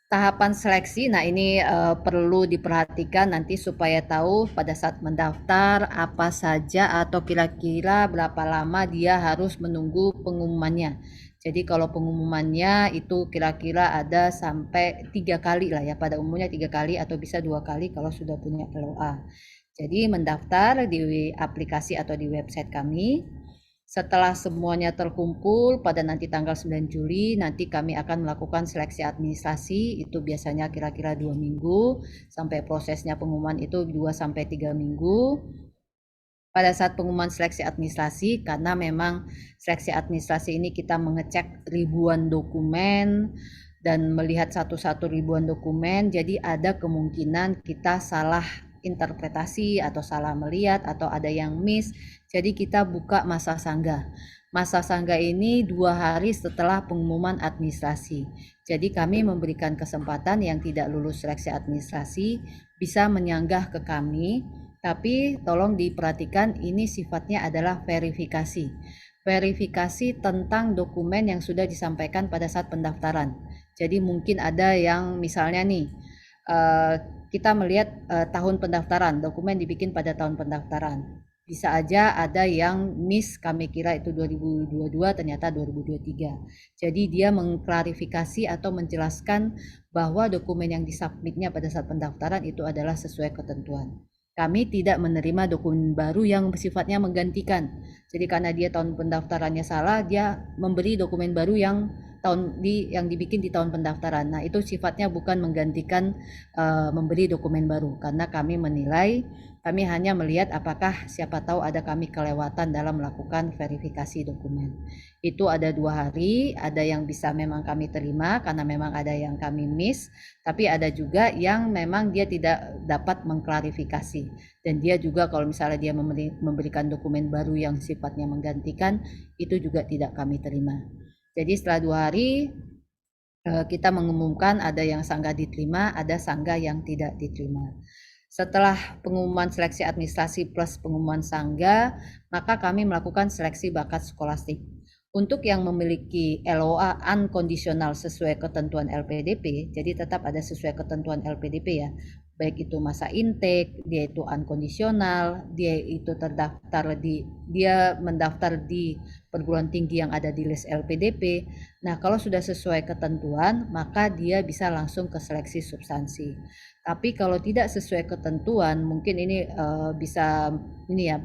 Tahapan seleksi, nah ini perlu diperhatikan nanti supaya tahu pada saat mendaftar apa saja atau kira-kira berapa lama dia harus menunggu pengumumannya. Jadi kalau pengumumannya itu kira-kira ada sampai 3 kali lah ya, pada umumnya 3 kali atau bisa 2 kali kalau sudah punya LOA. Jadi mendaftar di aplikasi atau di website kami. Setelah semuanya terkumpul pada nanti tanggal 9 Juli, nanti kami akan melakukan seleksi administrasi, itu biasanya kira-kira 2 minggu, sampai prosesnya pengumuman itu 2-3 minggu. Pada saat pengumuman seleksi administrasi, karena memang seleksi administrasi ini kita mengecek ribuan dokumen, dan melihat satu-satu ribuan dokumen, jadi ada kemungkinan kita salah interpretasi atau salah melihat atau ada yang miss. Jadi kita buka masa sanggah. Masa sanggah ini 2 hari setelah pengumuman administrasi. Jadi kami memberikan kesempatan yang tidak lulus seleksi administrasi bisa menyanggah ke kami, tapi tolong diperhatikan ini sifatnya adalah verifikasi. Verifikasi tentang dokumen yang sudah disampaikan pada saat pendaftaran. Jadi mungkin ada yang misalnya nih, kita melihat tahun pendaftaran, dokumen dibikin pada tahun pendaftaran. Bisa aja ada yang miss, kami kira itu 2022 ternyata 2023. Jadi dia mengklarifikasi atau menjelaskan bahwa dokumen yang disubmitnya pada saat pendaftaran itu adalah sesuai ketentuan. Kami tidak menerima dokumen baru yang sifatnya menggantikan. Jadi karena dia tahun pendaftarannya salah, dia memberi dokumen baru yang dibikin di tahun pendaftaran. Nah, itu sifatnya bukan menggantikan memberi dokumen baru, karena kami menilai, kami hanya melihat apakah siapa tahu ada kami kelewatan dalam melakukan verifikasi dokumen. Itu ada 2 hari, ada yang bisa memang kami terima karena memang ada yang kami miss, tapi ada juga yang memang dia tidak dapat mengklarifikasi, dan dia juga kalau misalnya dia memberikan dokumen baru yang sifatnya menggantikan, itu juga tidak kami terima. Jadi setelah 2 hari kita mengumumkan ada yang sanggah diterima, ada sanggah yang tidak diterima. Setelah pengumuman seleksi administrasi plus pengumuman sanggah, maka kami melakukan seleksi bakat skolastik. Untuk yang memiliki LOA unconditional sesuai ketentuan LPDP, jadi tetap ada sesuai ketentuan LPDP ya, baik itu masa intake, dia itu unconditional, dia itu dia mendaftar di perguruan tinggi yang ada di list LPDP. Nah, kalau sudah sesuai ketentuan, maka dia bisa langsung ke seleksi substansi. Tapi kalau tidak sesuai ketentuan, mungkin ini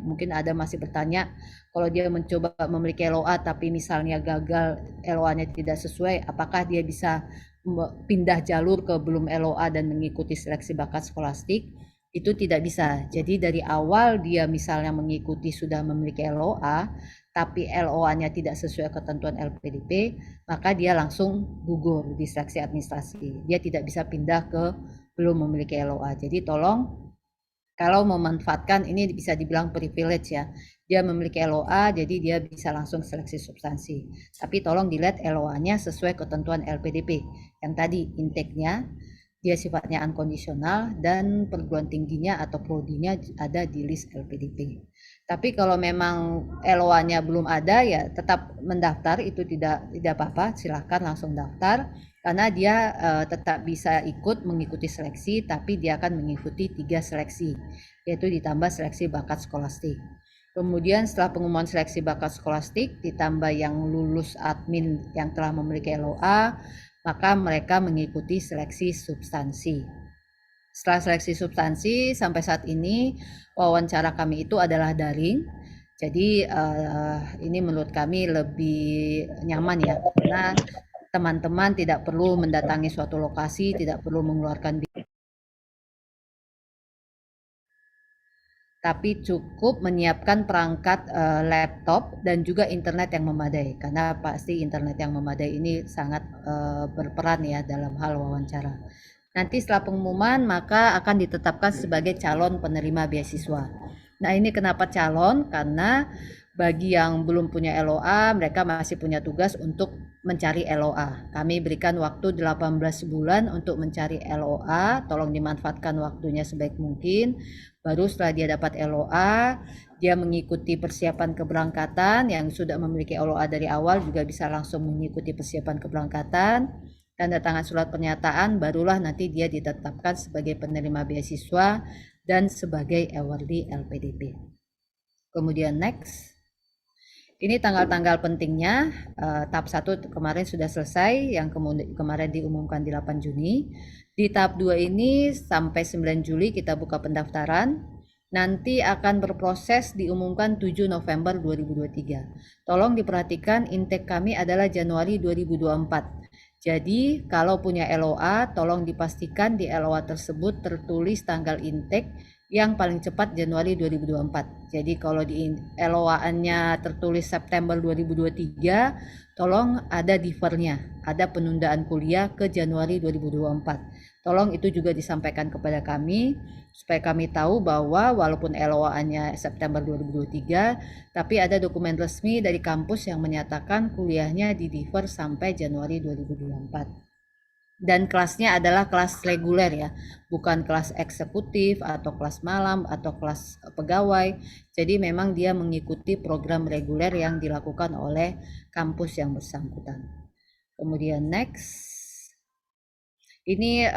mungkin ada masih bertanya, kalau dia mencoba memiliki LOA tapi misalnya gagal, LOA-nya tidak sesuai, apakah dia bisa pindah jalur ke belum LOA dan mengikuti seleksi bakat skolastik? Itu tidak bisa. Jadi dari awal dia misalnya mengikuti sudah memiliki LOA, tapi LOA-nya tidak sesuai ketentuan LPDP, maka dia langsung gugur di seleksi administrasi. Dia tidak bisa pindah ke belum memiliki LOA. Jadi tolong kalau memanfaatkan ini bisa dibilang privilege ya. Dia memiliki LOA jadi dia bisa langsung seleksi substansi. Tapi tolong dilihat LOA-nya sesuai ketentuan LPDP. Yang tadi intake-nya dia sifatnya unconditional dan perguruan tingginya atau prodinya ada di list LPDP. Tapi kalau memang LOA-nya belum ada ya tetap mendaftar, itu tidak apa-apa, silahkan langsung daftar karena dia tetap bisa mengikuti seleksi, tapi dia akan mengikuti 3 seleksi, yaitu ditambah seleksi bakat skolastik. Kemudian setelah pengumuman seleksi bakat skolastik ditambah yang lulus admin yang telah memiliki LOA, maka mereka mengikuti seleksi substansi. Setelah seleksi substansi sampai saat ini wawancara kami itu adalah daring. Jadi ini menurut kami lebih nyaman ya, karena teman-teman tidak perlu mendatangi suatu lokasi, tidak perlu mengeluarkan biaya, tapi cukup menyiapkan perangkat laptop dan juga internet yang memadai, karena pasti internet yang memadai ini sangat berperan ya dalam hal wawancara. Nanti setelah pengumuman maka akan ditetapkan sebagai calon penerima beasiswa. Nah ini kenapa calon? Karena bagi yang belum punya LOA, mereka masih punya tugas untuk mencari LOA. Kami berikan waktu 18 bulan untuk mencari LOA, tolong dimanfaatkan waktunya sebaik mungkin. Baru setelah dia dapat LOA, dia mengikuti persiapan keberangkatan. Yang sudah memiliki LOA dari awal juga bisa langsung mengikuti persiapan keberangkatan. Tanda tangan surat pernyataan, barulah nanti dia ditetapkan sebagai penerima beasiswa dan sebagai awardee LPDP. Kemudian next. Ini tanggal-tanggal pentingnya. Tahap 1 kemarin sudah selesai, yang kemarin diumumkan di 8 Juni. Di tahap 2 ini sampai 9 Juli kita buka pendaftaran. Nanti akan berproses diumumkan 7 November 2023. Tolong diperhatikan intake kami adalah Januari 2024. Jadi kalau punya LOA, tolong dipastikan di LOA tersebut tertulis tanggal intake yang paling cepat Januari 2024. Jadi kalau di LOA-nya tertulis September 2023, tolong ada defernya, ada penundaan kuliah ke Januari 2024. Tolong itu juga disampaikan kepada kami, supaya kami tahu bahwa walaupun LOA-nya September 2023, tapi ada dokumen resmi dari kampus yang menyatakan kuliahnya di-defer sampai Januari 2024. Dan kelasnya adalah kelas reguler ya, bukan kelas eksekutif atau kelas malam atau kelas pegawai. Jadi memang dia mengikuti program reguler yang dilakukan oleh kampus yang bersangkutan. Kemudian next. Ini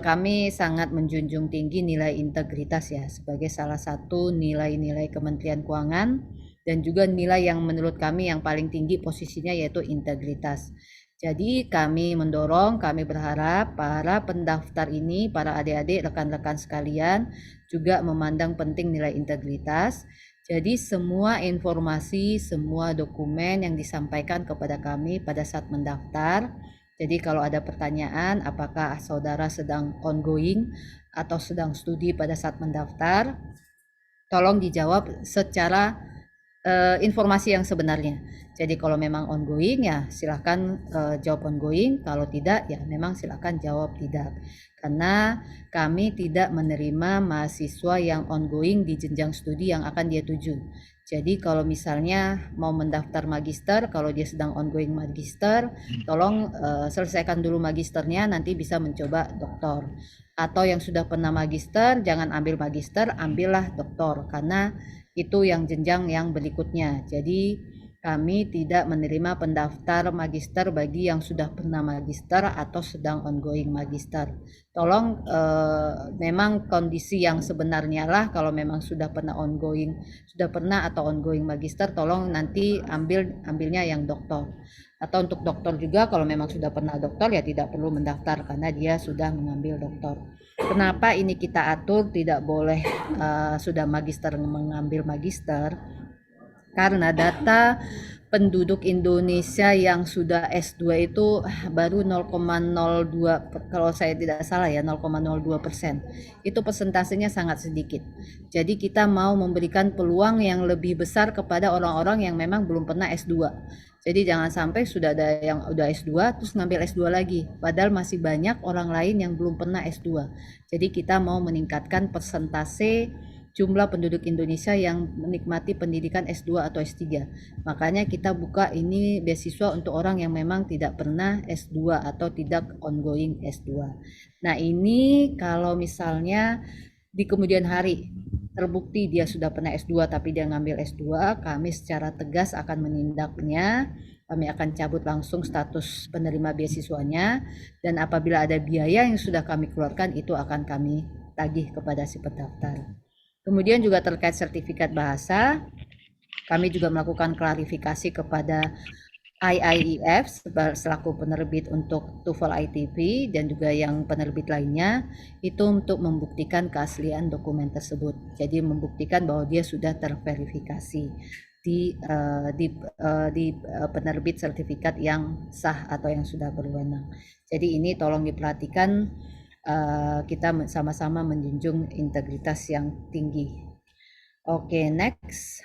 kami sangat menjunjung tinggi nilai integritas ya, sebagai salah satu nilai-nilai Kementerian Keuangan, dan juga nilai yang menurut kami yang paling tinggi posisinya yaitu integritas. Jadi kami mendorong, kami berharap para pendaftar ini, para adik-adik, rekan-rekan sekalian juga memandang penting nilai integritas. Jadi semua informasi, semua dokumen yang disampaikan kepada kami pada saat mendaftar, jadi kalau ada pertanyaan apakah saudara sedang ongoing atau sedang studi pada saat mendaftar, tolong dijawab secara informasi yang sebenarnya. Jadi kalau memang ongoing ya silahkan jawab ongoing, kalau tidak ya memang silahkan jawab tidak. Karena kami tidak menerima mahasiswa yang ongoing di jenjang studi yang akan dia tuju. Jadi kalau misalnya mau mendaftar magister, kalau dia sedang ongoing magister, tolong selesaikan dulu magisternya, nanti bisa mencoba doktor. Atau yang sudah pernah magister, jangan ambil magister, ambillah doktor, karena itu yang jenjang yang berikutnya. Jadi kami tidak menerima pendaftar magister bagi yang sudah pernah magister atau sedang ongoing magister. Tolong memang kondisi yang sebenarnya lah, kalau memang sudah pernah atau ongoing magister, tolong nanti ambilnya yang doktor. Atau untuk doktor juga kalau memang sudah pernah doktor ya tidak perlu mendaftar karena dia sudah mengambil doktor. Kenapa ini kita atur tidak boleh sudah magister mengambil magister? karena data penduduk Indonesia yang sudah S2 itu baru 0,02, kalau saya tidak salah ya, 0,02%. Itu persentasenya sangat sedikit. Jadi kita mau memberikan peluang yang lebih besar kepada orang-orang yang memang belum pernah S2. Jadi jangan sampai sudah ada yang udah S2 terus ngambil S2 lagi, padahal masih banyak orang lain yang belum pernah S2. Jadi kita mau meningkatkan persentase jumlah penduduk Indonesia yang menikmati pendidikan S2 atau S3. Makanya kita buka ini beasiswa untuk orang yang memang tidak pernah S2 atau tidak ongoing S2. Nah, ini kalau misalnya di kemudian hari terbukti dia sudah pernah S2 tapi dia ngambil S2, kami secara tegas akan menindaknya. Kami akan cabut langsung status penerima beasiswanya, dan apabila ada biaya yang sudah kami keluarkan itu akan kami tagih kepada si pendaftar. Kemudian juga terkait sertifikat bahasa, kami juga melakukan klarifikasi kepada IIEF selaku penerbit untuk TOEFL ITP dan juga yang penerbit lainnya, itu untuk membuktikan keaslian dokumen tersebut. Jadi membuktikan bahwa dia sudah terverifikasi di penerbit sertifikat yang sah atau yang sudah berwenang. Jadi ini tolong diperhatikan. Kita sama-sama menjunjung integritas yang tinggi. Oke, next.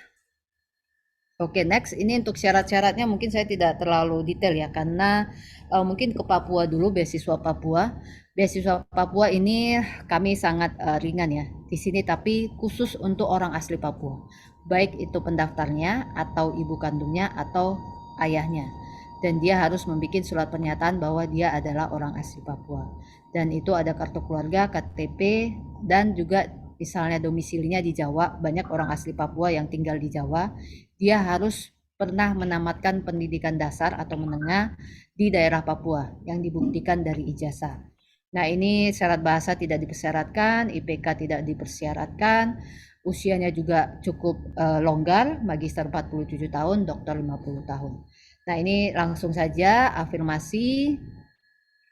Ini untuk syarat-syaratnya mungkin saya tidak terlalu detail ya, karena mungkin ke Papua dulu, beasiswa Papua. Beasiswa Papua ini kami sangat ringan ya di sini, tapi khusus untuk orang asli Papua, baik itu pendaftarnya atau ibu kandungnya atau ayahnya. Dan dia harus membuat surat pernyataan bahwa dia adalah orang asli Papua. Dan itu ada kartu keluarga, KTP, dan juga misalnya domisilinya di Jawa. Banyak orang asli Papua yang tinggal di Jawa. Dia harus pernah menamatkan pendidikan dasar atau menengah di daerah Papua yang dibuktikan dari ijazah. Nah, ini syarat bahasa tidak dipersyaratkan, IPK tidak dipersyaratkan, usianya juga cukup longgar, magister 47 tahun, doktor 50 tahun. Nah, ini langsung saja afirmasi.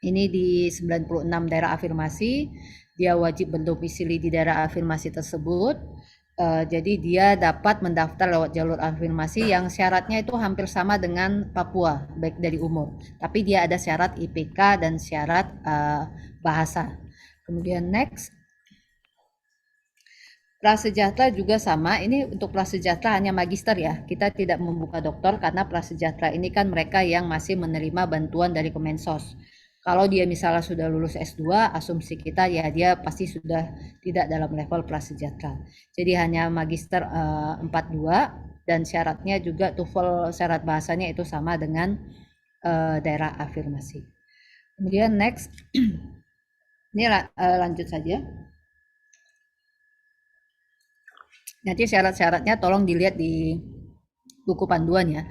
Ini di 96 daerah afirmasi, dia wajib berdomisili di daerah afirmasi tersebut. Jadi dia dapat mendaftar lewat jalur afirmasi yang syaratnya itu hampir sama dengan Papua, baik dari umur. Tapi dia ada syarat IPK dan syarat bahasa. Kemudian next. Prasejahtera juga sama, ini untuk prasejahtera hanya magister ya, kita tidak membuka doktor karena prasejahtera ini kan mereka yang masih menerima bantuan dari Kemensos. Kalau dia misalnya sudah lulus S2, asumsi kita ya dia pasti sudah tidak dalam level prasejahtera. Jadi hanya magister 42 dan syaratnya juga TOEFL syarat bahasanya itu sama dengan daerah afirmasi. Kemudian next, ini lanjut saja. Nanti syarat-syaratnya tolong dilihat di buku panduan ya.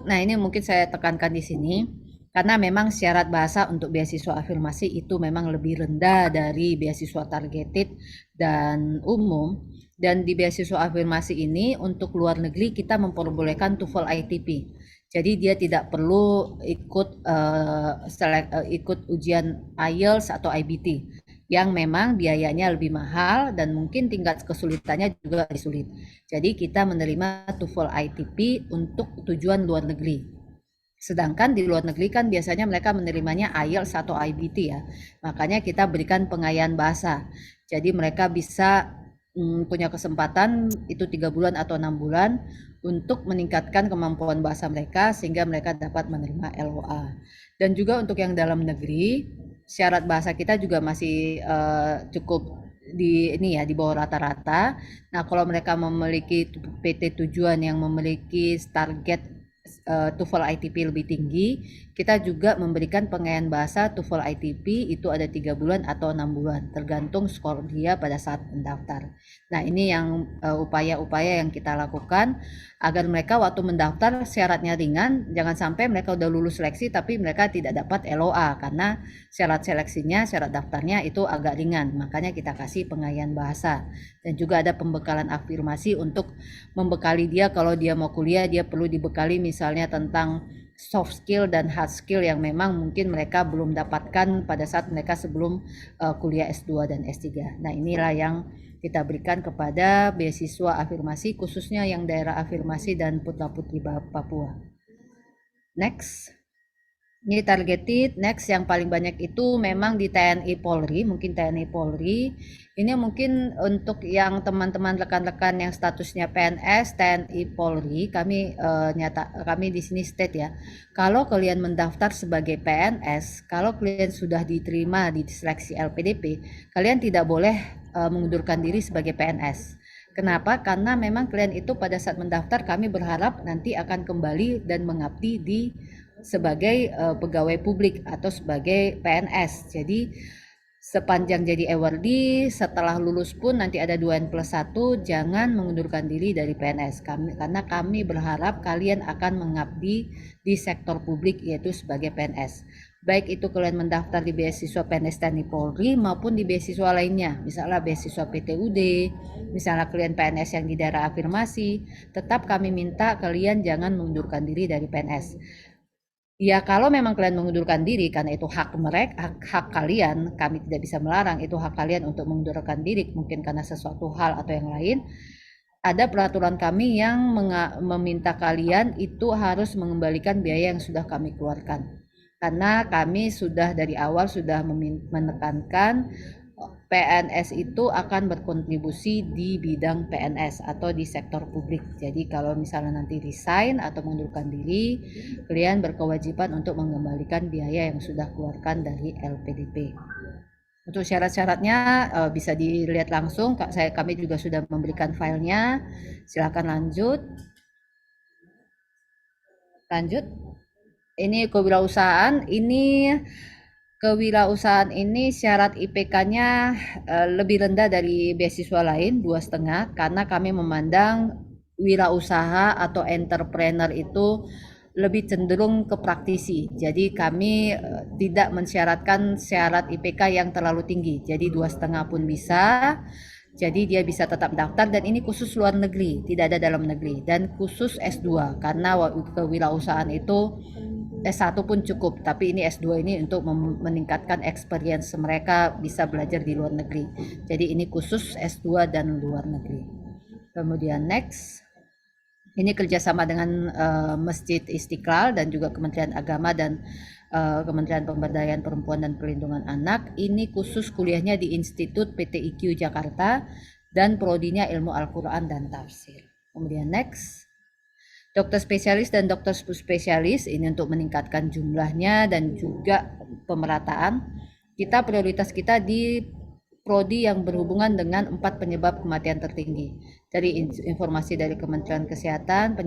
Nah ini mungkin saya tekankan di sini, karena memang syarat bahasa untuk beasiswa afirmasi itu memang lebih rendah dari beasiswa targeted dan umum. Dan di beasiswa afirmasi ini untuk luar negeri kita memperbolehkan TOEFL ITP. Jadi dia tidak perlu ikut ujian IELTS atau IBT. Yang memang biayanya lebih mahal dan mungkin tingkat kesulitannya juga lebih sulit. Jadi kita menerima TOEFL ITP untuk tujuan luar negeri. Sedangkan di luar negeri kan biasanya mereka menerimanya IELTS atau IBT ya. Makanya kita berikan pengayaan bahasa. Jadi mereka bisa punya kesempatan itu 3 bulan atau 6 bulan untuk meningkatkan kemampuan bahasa mereka sehingga mereka dapat menerima LOA. Dan juga untuk yang dalam negeri, syarat bahasa kita juga masih cukup di bawah rata-rata. Nah, kalau mereka memiliki PT tujuan yang memiliki target TOEFL ITP lebih tinggi, kita juga memberikan pengayaan bahasa TOEFL ITP itu ada 3 bulan atau 6 bulan, tergantung skor dia pada saat mendaftar. Nah, ini yang upaya-upaya yang kita lakukan agar mereka waktu mendaftar syaratnya ringan, jangan sampai mereka udah lulus seleksi tapi mereka tidak dapat LOA karena syarat seleksinya, syarat daftarnya itu agak ringan. Makanya kita kasih pengayaan bahasa. Dan juga ada pembekalan afirmasi untuk membekali dia kalau dia mau kuliah, dia perlu dibekali misalnya tentang soft skill dan hard skill yang memang mungkin mereka belum dapatkan pada saat mereka sebelum kuliah S2 dan S3. Nah, inilah yang kita berikan kepada beasiswa afirmasi, khususnya yang daerah afirmasi dan putra-putri Papua. Next. Ini targeted. Next, yang paling banyak itu memang di TNI Polri, mungkin TNI Polri. Ini mungkin untuk yang teman-teman rekan-rekan yang statusnya PNS, TNI Polri, kami di sini state ya. Kalau kalian mendaftar sebagai PNS, kalau kalian sudah diterima di seleksi LPDP, kalian tidak boleh mengundurkan diri sebagai PNS. Kenapa? Karena memang kalian itu pada saat mendaftar kami berharap nanti akan kembali dan mengabdi di sebagai pegawai publik atau sebagai PNS. Jadi sepanjang jadi awardee, setelah lulus pun nanti ada 2N+1, jangan mengundurkan diri dari PNS karena kami berharap kalian akan mengabdi di sektor publik yaitu sebagai PNS. Baik itu kalian mendaftar di beasiswa PNS TNI Polri maupun di beasiswa lainnya, misalnya beasiswa PTUD, misalnya kalian PNS yang di daerah afirmasi, tetap kami minta kalian jangan mengundurkan diri dari PNS. Ya, kalau memang kalian mengundurkan diri karena itu hak mereka, hak kalian, kami tidak bisa melarang, itu hak kalian untuk mengundurkan diri, mungkin karena sesuatu hal atau yang lain. Ada peraturan kami yang meminta kalian itu harus mengembalikan biaya yang sudah kami keluarkan. Karena kami sudah dari awal sudah menekankan PNS itu akan berkontribusi di bidang PNS atau di sektor publik. Jadi kalau misalnya nanti resign atau mengundurkan diri, kalian berkewajiban untuk mengembalikan biaya yang sudah keluarkan dari LPDP. Untuk syarat-syaratnya bisa dilihat langsung, kami juga sudah memberikan filenya. Silakan lanjut. Ini kewirausahaan, Kewirausahaan ini syarat IPK-nya lebih rendah dari beasiswa lain 2,5 karena kami memandang wirausaha atau entrepreneur itu lebih cenderung ke praktisi. Jadi kami tidak mensyaratkan syarat IPK yang terlalu tinggi. Jadi 2,5 pun bisa. Jadi dia bisa tetap daftar dan ini khusus luar negeri, tidak ada dalam negeri dan khusus S2 karena kewirausahaan itu S1 pun cukup, tapi ini S2 ini untuk meningkatkan experience mereka bisa belajar di luar negeri. Jadi ini khusus S2 dan luar negeri. Kemudian next, ini kerjasama dengan Masjid Istiqlal dan juga Kementerian Agama dan Kementerian Pemberdayaan Perempuan dan Perlindungan Anak. Ini khusus kuliahnya di Institut PTIQ Jakarta dan prodinya Ilmu Al-Quran dan Tafsir. Kemudian next. Dokter spesialis dan dokter subspesialis ini untuk meningkatkan jumlahnya dan juga pemerataan. Prioritas kita di prodi yang berhubungan dengan 4 penyebab kematian tertinggi. Dari informasi dari Kementerian Kesehatan,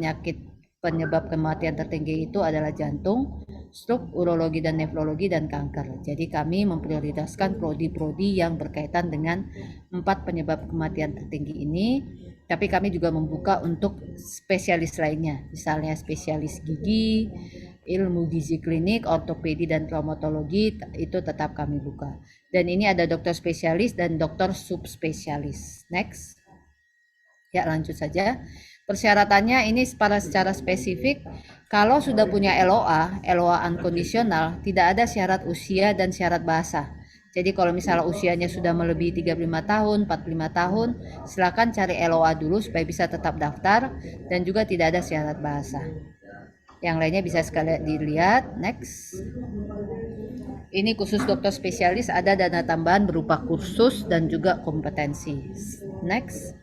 penyebab kematian tertinggi itu adalah jantung, stroke, urologi dan nefrologi dan kanker. Jadi kami memprioritaskan prodi-prodi yang berkaitan dengan 4 penyebab kematian tertinggi ini. Tapi kami juga membuka untuk spesialis lainnya, misalnya spesialis gigi, ilmu gizi klinik, ortopedi dan traumatologi, itu tetap kami buka. Dan ini ada dokter spesialis dan dokter subspesialis. Next. Ya, lanjut saja. Persyaratannya ini secara spesifik, kalau sudah punya LOA unkondisional, tidak ada syarat usia dan syarat bahasa. Jadi kalau misalnya usianya sudah melebihi 35 tahun, 45 tahun, silakan cari LOA dulu supaya bisa tetap daftar dan juga tidak ada syarat bahasa. Yang lainnya bisa sekalian dilihat. Next. Ini khusus dokter spesialis ada dana tambahan berupa kursus dan juga kompetensi. Next.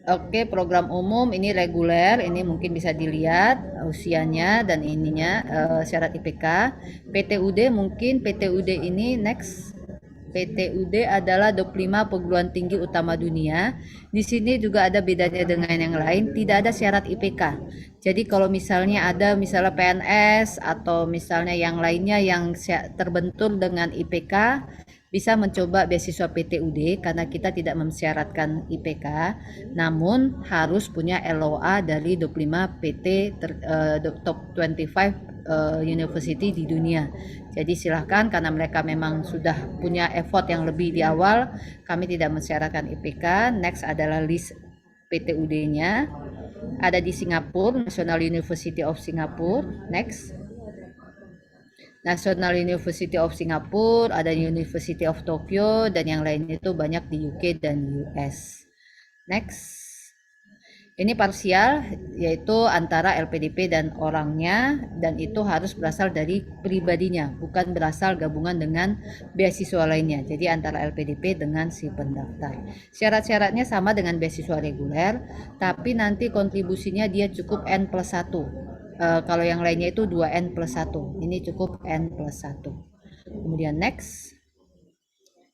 Oke, program umum ini reguler, ini mungkin bisa dilihat usianya dan ininya syarat IPK. PTUD mungkin PTUD ini next. PTUD adalah 25 perguruan tinggi utama dunia. Di sini juga ada bedanya dengan yang lain, tidak ada syarat IPK. Jadi kalau misalnya ada PNS atau misalnya yang lainnya yang terbentur dengan IPK, bisa mencoba beasiswa PTUD karena kita tidak mensyaratkan IPK, namun harus punya LOA dari 25 PT top 25 university di dunia. Jadi silahkan karena mereka memang sudah punya effort yang lebih di awal, kami tidak mensyaratkan IPK. Next adalah list PTUD-nya. ada di Singapura, National University of Singapore. Next. National University of Singapore, ada University of Tokyo, dan yang lainnya itu banyak di UK dan US. Next. Ini parsial, yaitu antara LPDP dan orangnya, dan itu harus berasal dari pribadinya, bukan berasal gabungan dengan beasiswa lainnya. Jadi antara LPDP dengan si pendaftar. Syarat-syaratnya sama dengan beasiswa reguler, tapi nanti kontribusinya dia cukup N+1. Kalau yang lainnya itu 2N+1. Ini cukup N+1. Kemudian next.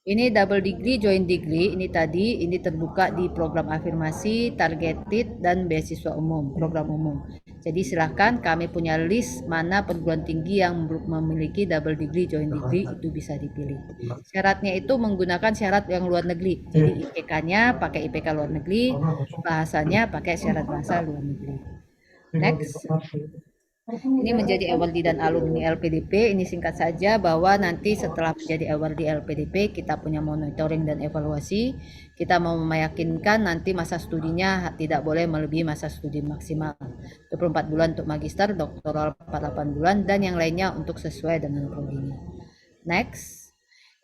Ini double degree, joint degree, ini tadi, ini terbuka di program afirmasi, targeted, dan beasiswa umum, program umum. Jadi silahkan, kami punya list mana perguruan tinggi yang memiliki double degree, joint degree, itu bisa dipilih. Syaratnya itu menggunakan syarat yang luar negeri. Jadi IPK-nya pakai IPK luar negeri, bahasanya pakai syarat bahasa luar negeri. Next. Ini menjadi awardee dan alumni LPDP. Ini singkat saja bahwa nanti setelah menjadi awardee LPDP kita punya monitoring dan evaluasi. Kita mau meyakinkan nanti masa studinya tidak boleh melebihi masa studi maksimal 24 bulan untuk magister, doktoral 48 bulan, dan yang lainnya untuk sesuai dengan prodinya. Next.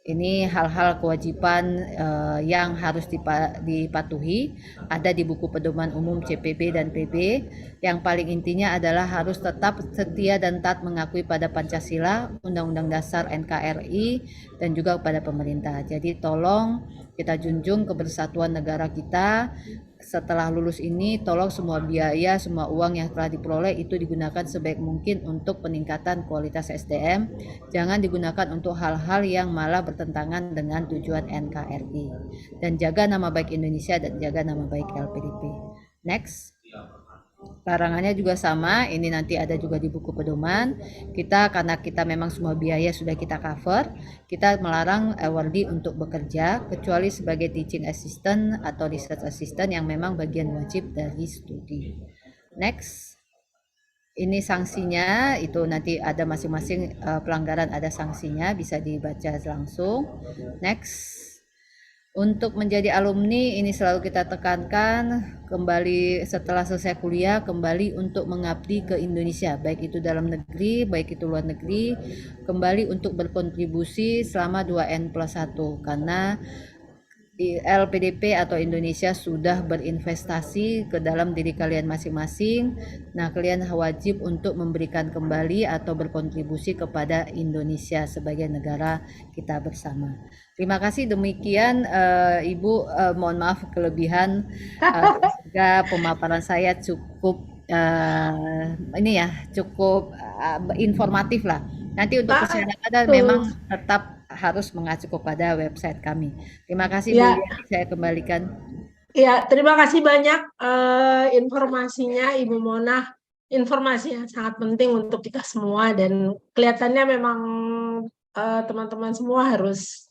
Ini hal-hal kewajiban yang harus dipatuhi, ada di buku pedoman umum CPB dan PB. Yang paling intinya adalah harus tetap setia dan taat mengakui pada Pancasila, Undang-Undang Dasar NKRI, dan juga kepada pemerintah. Jadi tolong kita junjung kebersatuan negara kita. Setelah lulus ini, tolong semua biaya, semua uang yang telah diperoleh itu digunakan sebaik mungkin untuk peningkatan kualitas SDM. Jangan digunakan untuk hal-hal yang malah bertentangan dengan tujuan NKRI. Dan jaga nama baik Indonesia dan jaga nama baik LPDP. Next. Larangannya juga sama, ini nanti ada juga di buku pedoman. Karena kita memang semua biaya sudah kita cover, kita melarang awardee untuk bekerja kecuali sebagai teaching assistant atau research assistant yang memang bagian wajib dari studi. Next. Ini sanksinya, itu nanti ada masing-masing pelanggaran ada sanksinya, bisa dibaca langsung. Next. Untuk menjadi alumni ini selalu kita tekankan kembali setelah selesai kuliah kembali untuk mengabdi ke Indonesia, baik itu dalam negeri, baik itu luar negeri, kembali untuk berkontribusi selama 2N+1 karena LPDP atau Indonesia sudah berinvestasi ke dalam diri kalian masing-masing. Nah, kalian wajib untuk memberikan kembali atau berkontribusi kepada Indonesia sebagai negara kita bersama. Terima kasih, demikian Ibu, mohon maaf kelebihan, semoga pemaparan saya cukup cukup informatif lah. Nanti untuk persyaratan memang tetap harus mengacu kepada website kami. Terima kasih Bu, saya kembalikan. Ya, terima kasih banyak informasinya Ibu Mona. Informasi yang sangat penting untuk kita semua dan kelihatannya memang teman-teman semua harus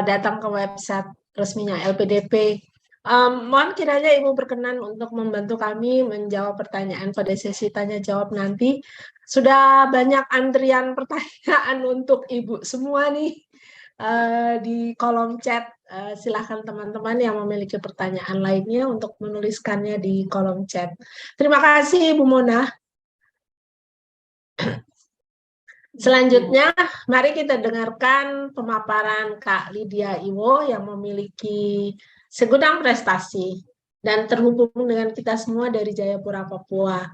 datang ke website resminya LPDP. Mohon kiranya Ibu berkenan untuk membantu kami menjawab pertanyaan pada sesi tanya jawab nanti. Sudah banyak antrian pertanyaan untuk Ibu semua nih di kolom chat. Silakan teman-teman yang memiliki pertanyaan lainnya untuk menuliskannya di kolom chat. Terima kasih Ibu Mona. Selanjutnya, mari kita dengarkan pemaparan Kak Lydia Iwo yang memiliki segudang prestasi dan terhubung dengan kita semua dari Jayapura, Papua.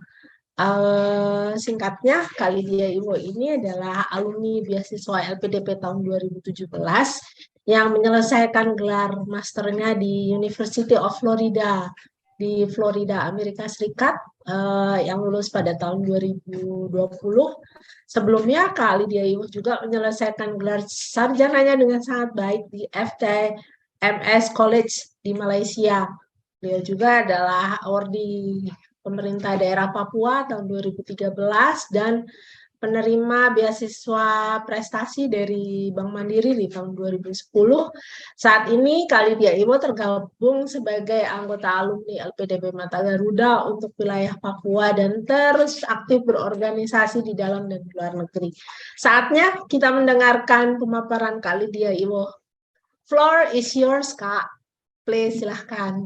Singkatnya, Kak Lydia Iwo ini adalah alumni beasiswa LPDP tahun 2017 yang menyelesaikan gelar masternya di University of Florida di Florida, Amerika Serikat, yang lulus pada tahun 2020. Sebelumnya, Kak Lydia Iwo juga menyelesaikan gelar sarjananya dengan sangat baik di FTMS College di Malaysia. Dia juga adalah awardee pemerintah daerah Papua tahun 2013 dan penerima beasiswa prestasi dari Bank Mandiri di tahun 2010. Saat ini Kak Lydia Iwo tergabung sebagai anggota alumni LPDP Mata Garuda untuk wilayah Papua dan terus aktif berorganisasi di dalam dan di luar negeri. Saatnya kita mendengarkan pemaparan Kak Lydia Iwo. Floor is yours, Kak. Please, silahkan.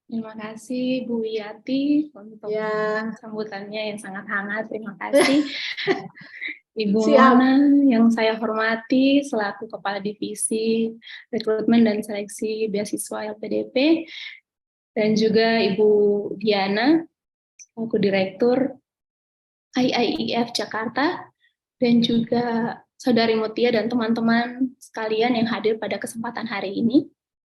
Terima kasih Bu Wiyati untuk Ya, sambutannya yang sangat hangat. Terima kasih. Ibu siap. Mona yang saya hormati selaku Kepala Divisi Rekrutmen dan Seleksi Beasiswa LPDP, dan juga Ibu Diana selaku Direktur IIIF Jakarta, dan juga Saudari Mutia dan teman-teman sekalian yang hadir pada kesempatan hari ini.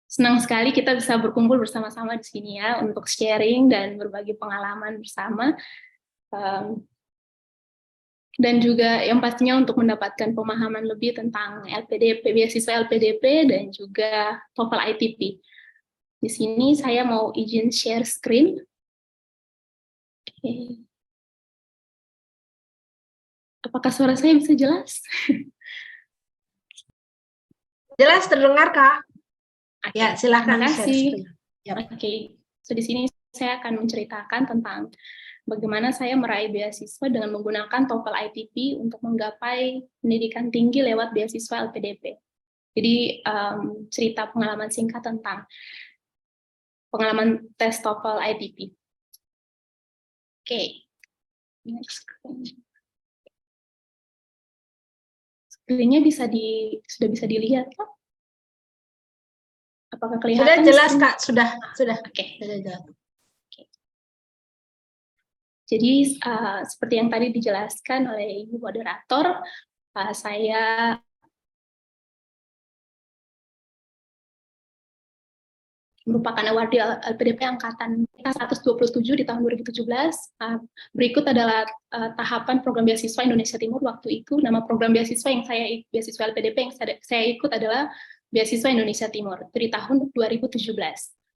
Senang sekali kita bisa berkumpul bersama-sama di sini ya untuk sharing dan berbagi pengalaman bersama. Dan juga yang pastinya untuk mendapatkan pemahaman lebih tentang LPDP, beasiswa LPDP dan juga TOEFL ITP. Di sini saya mau izin share screen. Oke. Apakah suara saya bisa jelas? Jelas terdengar, Kak? Oke, Ya, silakan terima share kasih. screen. Yap. Oke, so di sini saya akan menceritakan tentang bagaimana saya meraih beasiswa dengan menggunakan TOEFL ITP untuk menggapai pendidikan tinggi lewat beasiswa LPDP. Jadi cerita pengalaman singkat tentang pengalaman tes TOEFL ITP. Oke, next screen. Screen-nya sudah bisa dilihat, Kak? Apakah kelihatan? Sudah jelas, screen? Kak. Sudah. Oke. Sudah jelas. Jadi seperti yang tadi dijelaskan oleh Ibu Moderator, saya merupakan awardee LPDP Angkatan 127 di tahun 2017. Berikut adalah tahapan program beasiswa Indonesia Timur waktu itu. Nama program beasiswa beasiswa LPDP yang saya ikut adalah Beasiswa Indonesia Timur dari tahun 2017.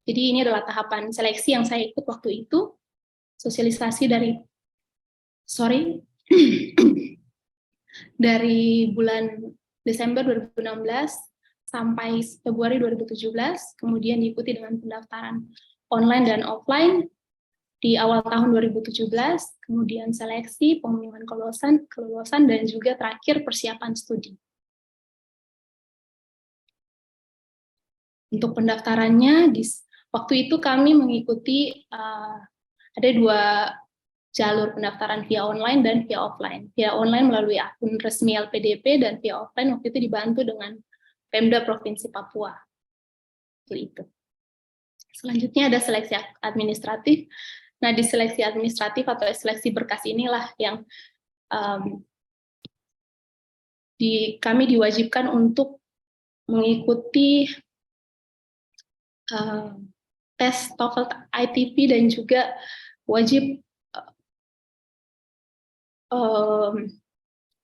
Jadi ini adalah tahapan seleksi yang saya ikut waktu itu. Sosialisasi dari bulan Desember 2016 sampai Februari 2017, kemudian diikuti dengan pendaftaran online dan offline di awal tahun 2017, kemudian seleksi, pengumuman kelulusan, dan juga terakhir persiapan studi. Untuk pendaftarannya, waktu itu kami mengikuti ada 2 jalur pendaftaran via online dan via offline. Via online melalui akun resmi LPDP dan via offline waktu itu dibantu dengan Pemda Provinsi Papua. Itu. Selanjutnya ada seleksi administratif. Nah, di seleksi administratif atau seleksi berkas inilah yang kami diwajibkan untuk mengikuti tes TOEFL ITP dan juga wajib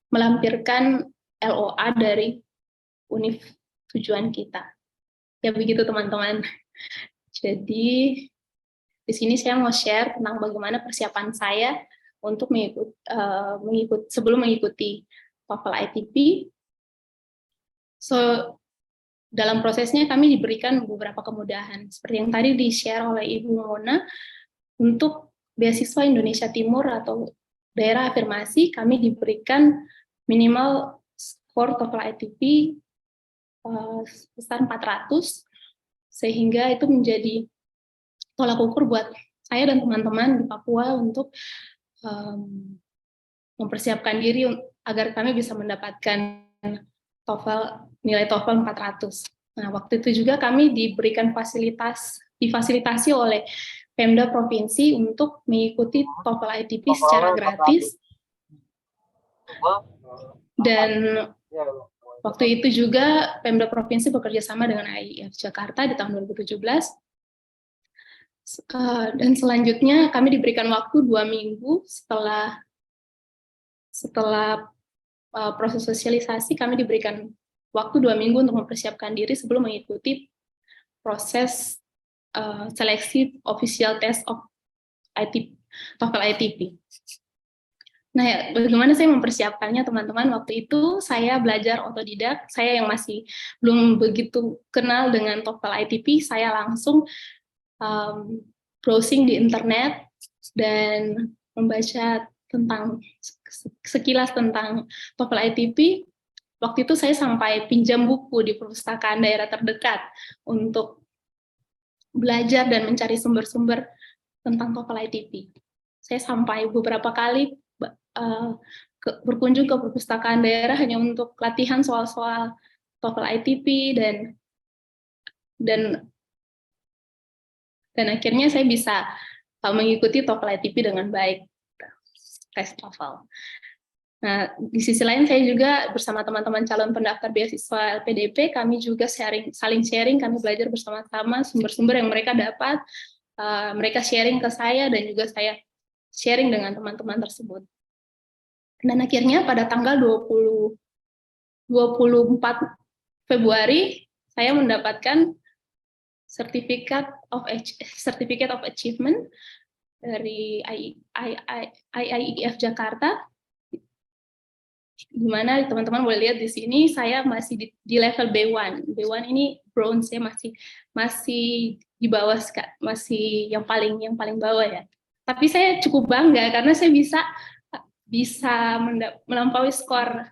melampirkan LOA dari univ tujuan kita. Ya begitu teman-teman. Jadi di sini saya mau share tentang bagaimana persiapan saya untuk sebelum mengikuti TOEFL ITP. So dalam prosesnya kami diberikan beberapa kemudahan seperti yang tadi di-share oleh Ibu Mona. Untuk beasiswa Indonesia Timur atau daerah afirmasi, kami diberikan minimal skor TOEFL ITP sebesar 400, sehingga itu menjadi tolak ukur buat saya dan teman-teman di Papua untuk mempersiapkan diri agar kami bisa mendapatkan nilai TOEFL 400. Nah, waktu itu juga kami diberikan difasilitasi oleh Pemda Provinsi untuk mengikuti TOEFL ITP secara gratis. Dan waktu itu juga Pemda Provinsi bekerja sama dengan IIIF Jakarta di tahun 2017. Dan selanjutnya kami diberikan waktu 2 minggu setelah proses sosialisasi, kami diberikan waktu 2 minggu untuk mempersiapkan diri sebelum mengikuti proses seleksi official test of TOEFL ITP. Nah, ya, bagaimana saya mempersiapkannya, teman-teman? Waktu itu saya belajar otodidak. Saya yang masih belum begitu kenal dengan TOEFL ITP, saya langsung browsing di internet dan membaca sekilas tentang TOEFL ITP. Waktu itu saya sampai pinjam buku di perpustakaan daerah terdekat untuk belajar dan mencari sumber-sumber tentang TOEFL ITP. Saya sampai beberapa kali berkunjung ke perpustakaan daerah hanya untuk latihan soal-soal TOEFL ITP dan akhirnya saya bisa mengikuti TOEFL ITP dengan baik, tes TOEFL. Nah, di sisi lain saya juga bersama teman-teman calon pendaftar beasiswa LPDP, kami juga saling sharing, kami belajar bersama-sama sumber-sumber yang mereka dapat, mereka sharing ke saya dan juga saya sharing dengan teman-teman tersebut. Dan akhirnya pada tanggal 24 Februari saya mendapatkan Certificate of Achievement dari IIEF Jakarta, di mana teman-teman boleh lihat di sini saya masih di level B1. B1 ini bronze ya, masih di bawah, masih yang paling bawah ya. Tapi saya cukup bangga karena saya bisa melampaui skor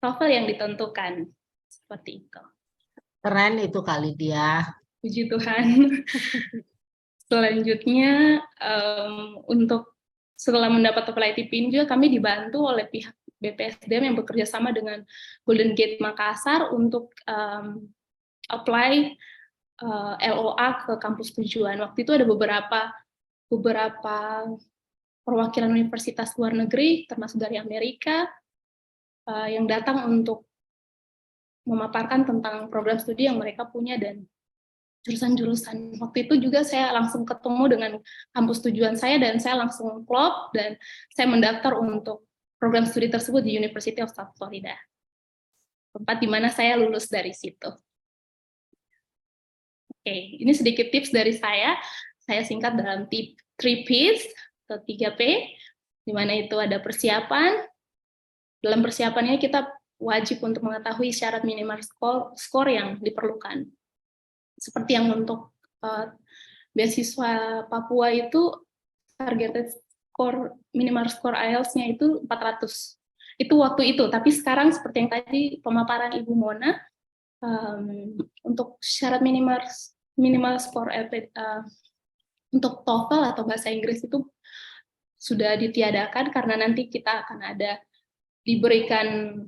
TOEFL yang ditentukan seperti itu. Keren itu kali dia. Puji Tuhan. Selanjutnya untuk setelah mendapat TOEFL ITP ini juga kami dibantu oleh pihak BPSDM yang bekerja sama dengan Golden Gate Makassar untuk apply LOA ke kampus tujuan. Waktu itu ada beberapa perwakilan universitas luar negeri, termasuk dari Amerika, yang datang untuk memaparkan tentang program studi yang mereka punya dan jurusan-jurusan. Waktu itu juga saya langsung ketemu dengan kampus tujuan saya dan saya langsung klop dan saya mendaftar untuk program studi tersebut di University of South Florida. Tempat di mana saya lulus dari situ. Oke, ini sedikit tips dari saya. Saya singkat dalam 3Ps atau 3P, di mana itu ada persiapan. Dalam persiapannya kita wajib untuk mengetahui syarat minimal skor yang diperlukan. Seperti yang untuk beasiswa Papua itu targeted minimal skor IELTS-nya itu 400. Itu waktu itu, tapi sekarang seperti yang tadi pemaparan Ibu Mona, untuk syarat minimal skor untuk TOEFL atau bahasa Inggris itu sudah ditiadakan karena nanti kita akan diberikan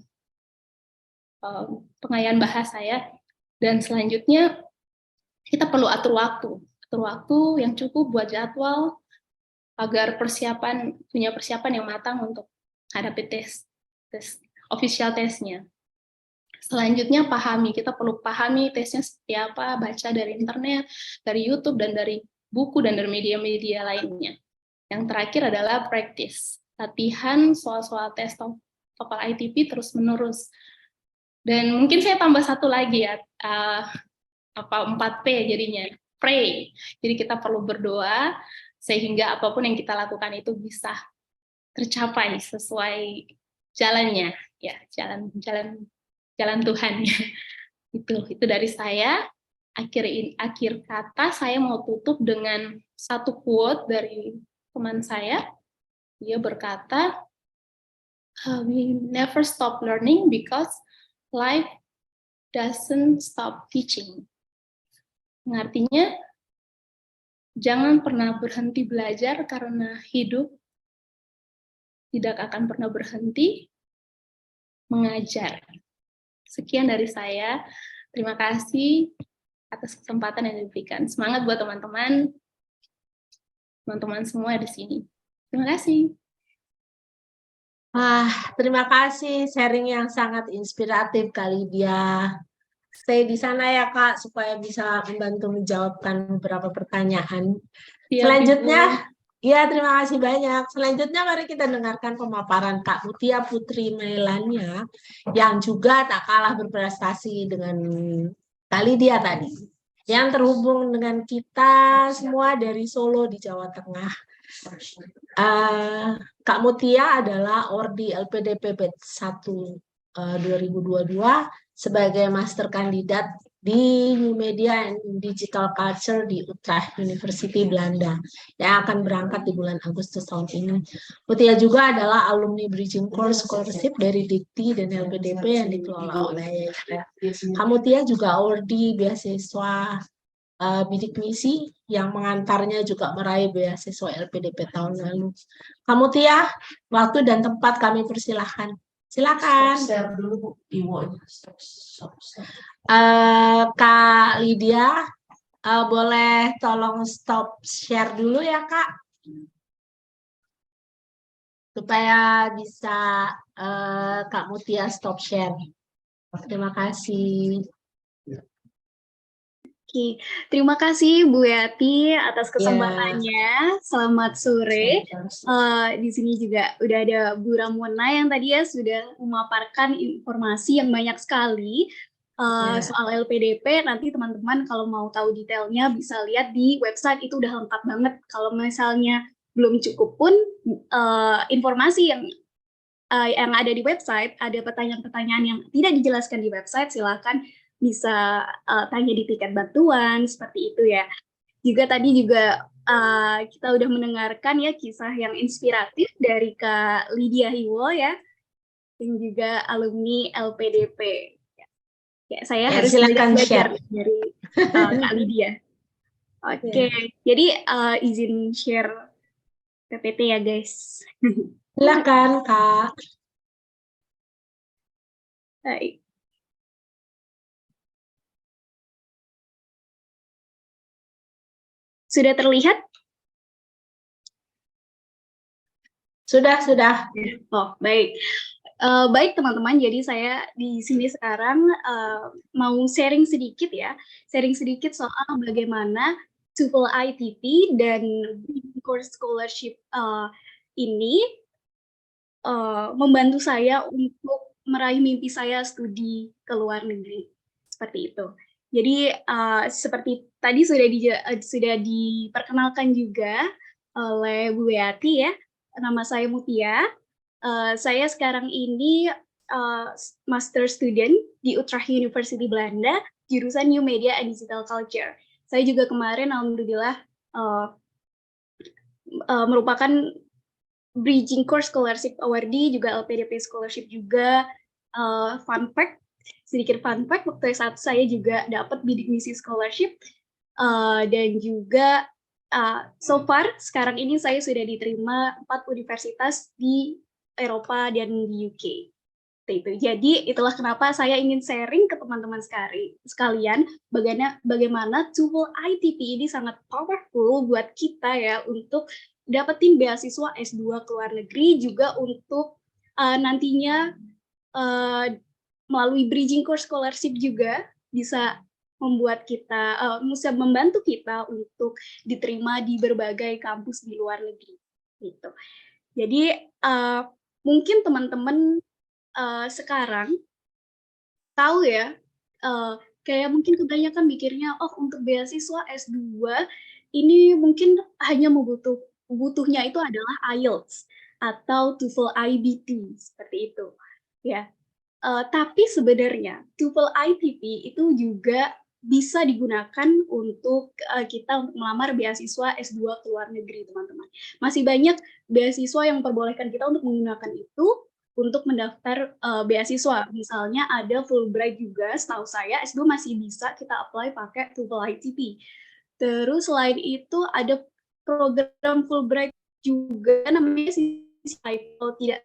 pengayaan bahasa ya. Dan selanjutnya kita perlu atur waktu yang cukup buat jadwal agar punya persiapan yang matang untuk hadapi tes official tesnya. Selanjutnya kita perlu pahami tesnya seperti apa, baca dari internet, dari YouTube dan dari buku dan dari media-media lainnya. Yang terakhir adalah practice, latihan soal-soal tes TOEFL ITP terus-menerus. Dan mungkin saya tambah satu lagi ya, 4P jadinya, pray. Jadi kita perlu berdoa sehingga apapun yang kita lakukan itu bisa tercapai sesuai jalannya, ya jalan Tuhan. Itu dari saya. Akhir kata saya mau tutup dengan satu quote dari teman saya. Dia berkata, "We never stop learning because life doesn't stop teaching." Artinya, jangan pernah berhenti belajar karena hidup tidak akan pernah berhenti mengajar. Sekian dari saya. Terima kasih atas kesempatan yang diberikan. Semangat buat teman-teman semua di sini. Terima kasih. Terima kasih sharing yang sangat inspiratif kali dia. Stay di sana ya Kak, supaya bisa membantu menjawabkan beberapa pertanyaan. Selanjutnya, ya terima kasih banyak. Selanjutnya mari kita dengarkan pemaparan Kak Mutia Putri Mailania, yang juga tak kalah berprestasi dengan Kak Lydia tadi, yang terhubung dengan kita semua dari Solo di Jawa Tengah. Kak Mutia adalah Ordi LPDP Batch 1 2022 sebagai master kandidat di New Media and Digital Culture di Utrecht University Belanda yang akan berangkat di bulan Agustus tahun ini. Mutia juga adalah alumni Bridging Course Scholarship dari Dikti dan LPDP yang dikelola oleh Kak Mutia juga Ordi beasiswa bidik misi yang mengantarnya juga meraih beasiswa LPDP tahun lalu. Kamu Tia, waktu dan tempat kami persilahkan. Silakan. Share dulu Bu, Iwo-nya. Stop. Kak Lydia, boleh tolong stop share dulu ya Kak, supaya bisa Kak Mutia stop share. Terima kasih. Oke, terima kasih Bu Yati atas Ya. kesempatannya. Selamat sore. Di sini juga udah ada Bu Ramona yang tadi ya sudah memaparkan informasi yang banyak sekali soal LPDP. Nanti teman-teman kalau mau tahu detailnya bisa lihat di website, itu udah lengkap banget. Kalau misalnya belum cukup pun informasi yang ada di website, ada pertanyaan-pertanyaan yang tidak dijelaskan di website, silakan bisa tanya di tiket bantuan, seperti itu ya. Juga tadi juga kita udah mendengarkan ya kisah yang inspiratif dari Kak Lydia Hiwo ya, yang juga alumni LPDP. Ya, saya harus silakan belajar share dari Kak Lydia. Oke, jadi izin share PPT ya guys. Silakan Kak. Baik. Sudah terlihat? Sudah. Oh, baik. Baik teman-teman, jadi saya di sini sekarang mau sharing sedikit ya, soal bagaimana TOEFL ITP dan Course Scholarship ini membantu saya untuk meraih mimpi saya studi ke luar negeri, seperti itu. Jadi seperti tadi sudah diperkenalkan juga oleh Bu Yati ya, nama saya Mutia. Saya sekarang ini master student di Utrecht University Belanda, jurusan New Media and Digital Culture. Saya juga kemarin alhamdulillah merupakan Bridging Course Scholarship Awardee, juga LPDP Scholarship juga. Sedikit fun fact, waktu S1 saya juga dapat bidik misi scholarship, dan juga so far sekarang ini saya sudah diterima 4 universitas di Eropa dan di UK. Itu. Jadi itulah kenapa saya ingin sharing ke teman-teman sekalian bagaimana TOEFL ITP ini sangat powerful buat kita ya untuk dapetin beasiswa S2 ke luar negeri, juga untuk nantinya melalui Bridging Course Scholarship juga bisa membuat kita, bisa membantu kita untuk diterima di berbagai kampus di luar negeri. Gitu. Jadi mungkin teman-teman sekarang tahu ya, kayak mungkin kebanyakan mikirnya, oh untuk beasiswa S2 ini mungkin hanya butuhnya itu adalah IELTS atau TOEFL IBT, seperti itu. Ya. Tapi sebenarnya TOEFL ITP itu juga bisa digunakan untuk kita untuk melamar beasiswa S2 ke luar negeri, teman-teman. Masih banyak beasiswa yang memperbolehkan kita untuk menggunakan itu untuk mendaftar beasiswa. Misalnya ada Fulbright juga, setahu saya S2 masih bisa kita apply pakai TOEFL ITP. Terus selain itu ada program Fulbright juga namanya kalau tidak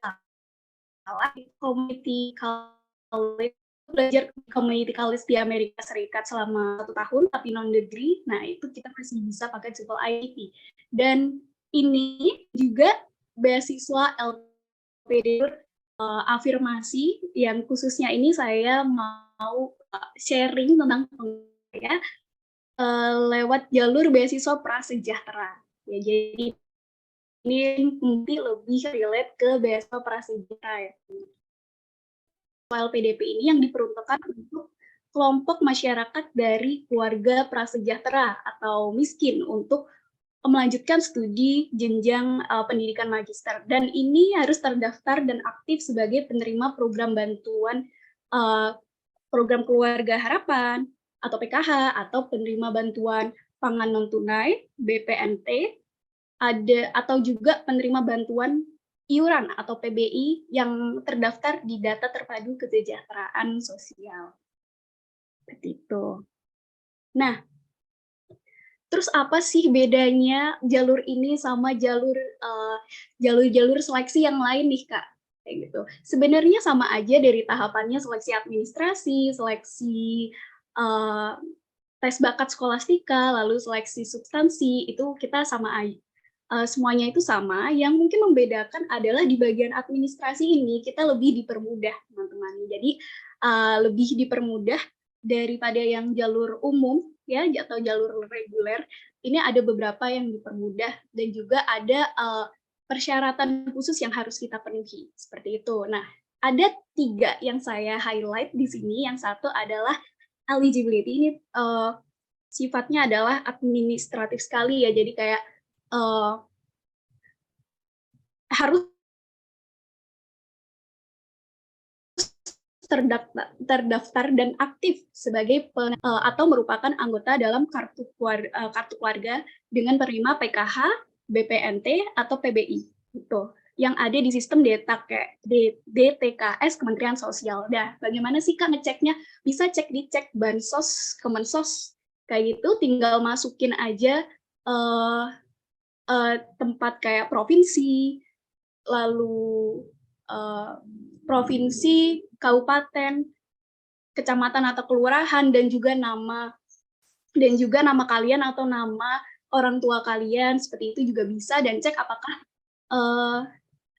salah, Community College, belajar Community College di Amerika Serikat selama 1 tahun tapi non degree. Nah itu kita masih bisa pakai TOEFL ITP. Dan ini juga beasiswa LPDP afirmasi yang khususnya ini saya mau sharing tentang ya lewat jalur beasiswa prasejahtera. Ya, jadi ini mungkin lebih relate ke beasiswa prasejahtera ya. LPDP ini yang diperuntukkan untuk kelompok masyarakat dari keluarga prasejahtera atau miskin untuk melanjutkan studi jenjang pendidikan magister, dan ini harus terdaftar dan aktif sebagai penerima program bantuan program keluarga harapan atau PKH atau penerima bantuan pangan non tunai BPNT, atau juga penerima bantuan iuran atau PBI yang terdaftar di data terpadu kesejahteraan sosial. Seperti itu. Nah, terus apa sih bedanya jalur ini sama jalur seleksi yang lain nih Kak? Kayak gitu. Sebenarnya sama aja dari tahapannya seleksi administrasi, seleksi tes bakat skolastika, lalu seleksi substansi, itu kita sama aja. Semuanya itu sama, yang mungkin membedakan adalah di bagian administrasi ini kita lebih dipermudah teman-teman. Jadi lebih dipermudah daripada yang jalur umum ya atau jalur reguler. Ini ada beberapa yang dipermudah dan juga ada persyaratan khusus yang harus kita penuhi seperti itu. Nah, ada 3 yang saya highlight di sini. Yang satu adalah eligibility. Ini sifatnya adalah administratif sekali ya. Jadi kayak harus terdaftar dan aktif sebagai atau merupakan anggota dalam kartu keluarga dengan penerima PKH, BPNT atau PBI gitu. Yang ada di sistem DTKS Kementerian Sosial. Dah, bagaimana sih Kak ngeceknya? Bisa dicek Bansos, Kemensos kayak gitu, tinggal masukin aja tempat kayak provinsi, lalu provinsi, kabupaten, kecamatan atau kelurahan, dan juga nama kalian atau nama orang tua kalian, seperti itu juga bisa, dan cek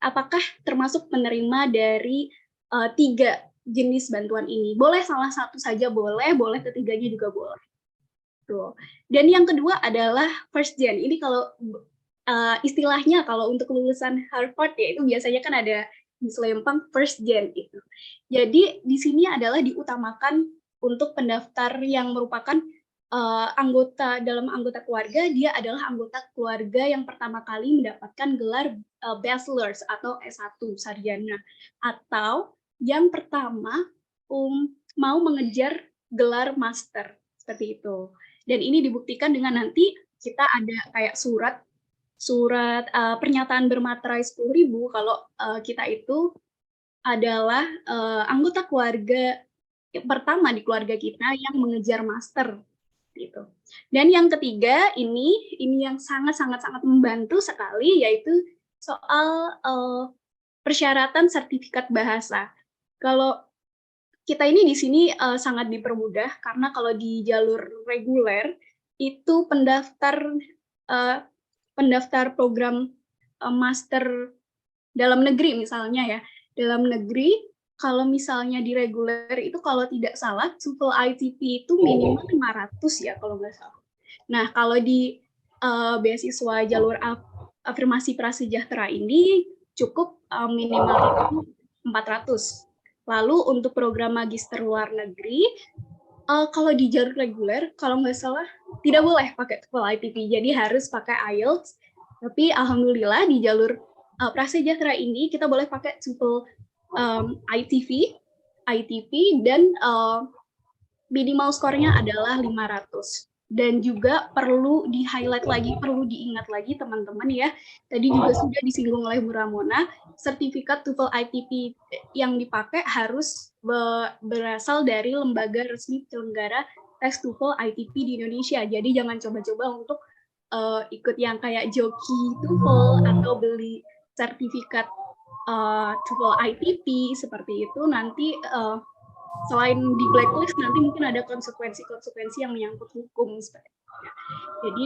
apakah termasuk penerima dari 3 jenis bantuan ini. Boleh salah satu saja boleh ketiganya juga boleh. Tuh. Dan yang kedua adalah first gen. Ini kalau istilahnya kalau untuk lulusan Harvard ya itu biasanya kan ada di Selempang first gen itu. Jadi di sini adalah diutamakan untuk pendaftar yang merupakan anggota keluarga, dia adalah anggota keluarga yang pertama kali mendapatkan gelar bachelor's atau S1 sarjana, atau yang pertama mau mengejar gelar master seperti itu. Dan ini dibuktikan dengan nanti kita ada kayak surat pernyataan bermaterai 10.000 kalau kita itu adalah anggota keluarga pertama di keluarga kita yang mengejar master gitu. Dan yang ketiga ini yang sangat membantu sekali, yaitu soal persyaratan sertifikat bahasa. Kalau kita ini di sini sangat dipermudah karena kalau di jalur reguler itu pendaftar program master dalam negeri misalnya ya. Dalam negeri kalau misalnya di reguler itu kalau tidak salah TOEFL ITP itu minimal 500 ya kalau nggak salah. Nah, kalau di beasiswa jalur afirmasi prasejahtera ini cukup minimal itu 400. Lalu untuk program magister luar negeri kalau di jalur reguler kalau nggak salah tidak boleh pakai TOEFL ITP, jadi harus pakai IELTS. Tapi alhamdulillah di jalur prasejahtera ini kita boleh pakai TOEFL ITP dan minimal skornya adalah 500. Dan juga perlu di-highlight lagi, perlu diingat lagi teman-teman ya. Tadi juga sudah disinggung oleh Bu Ramona, sertifikat TOEFL ITP yang dipakai harus berasal dari lembaga resmi penyelenggara tes TOEFL ITP di Indonesia. Jadi jangan coba-coba untuk ikut yang kayak joki TOEFL atau beli sertifikat TOEFL ITP seperti itu, nanti selain di blacklist nanti mungkin ada konsekuensi yang menyangkut hukum seperti itu. Jadi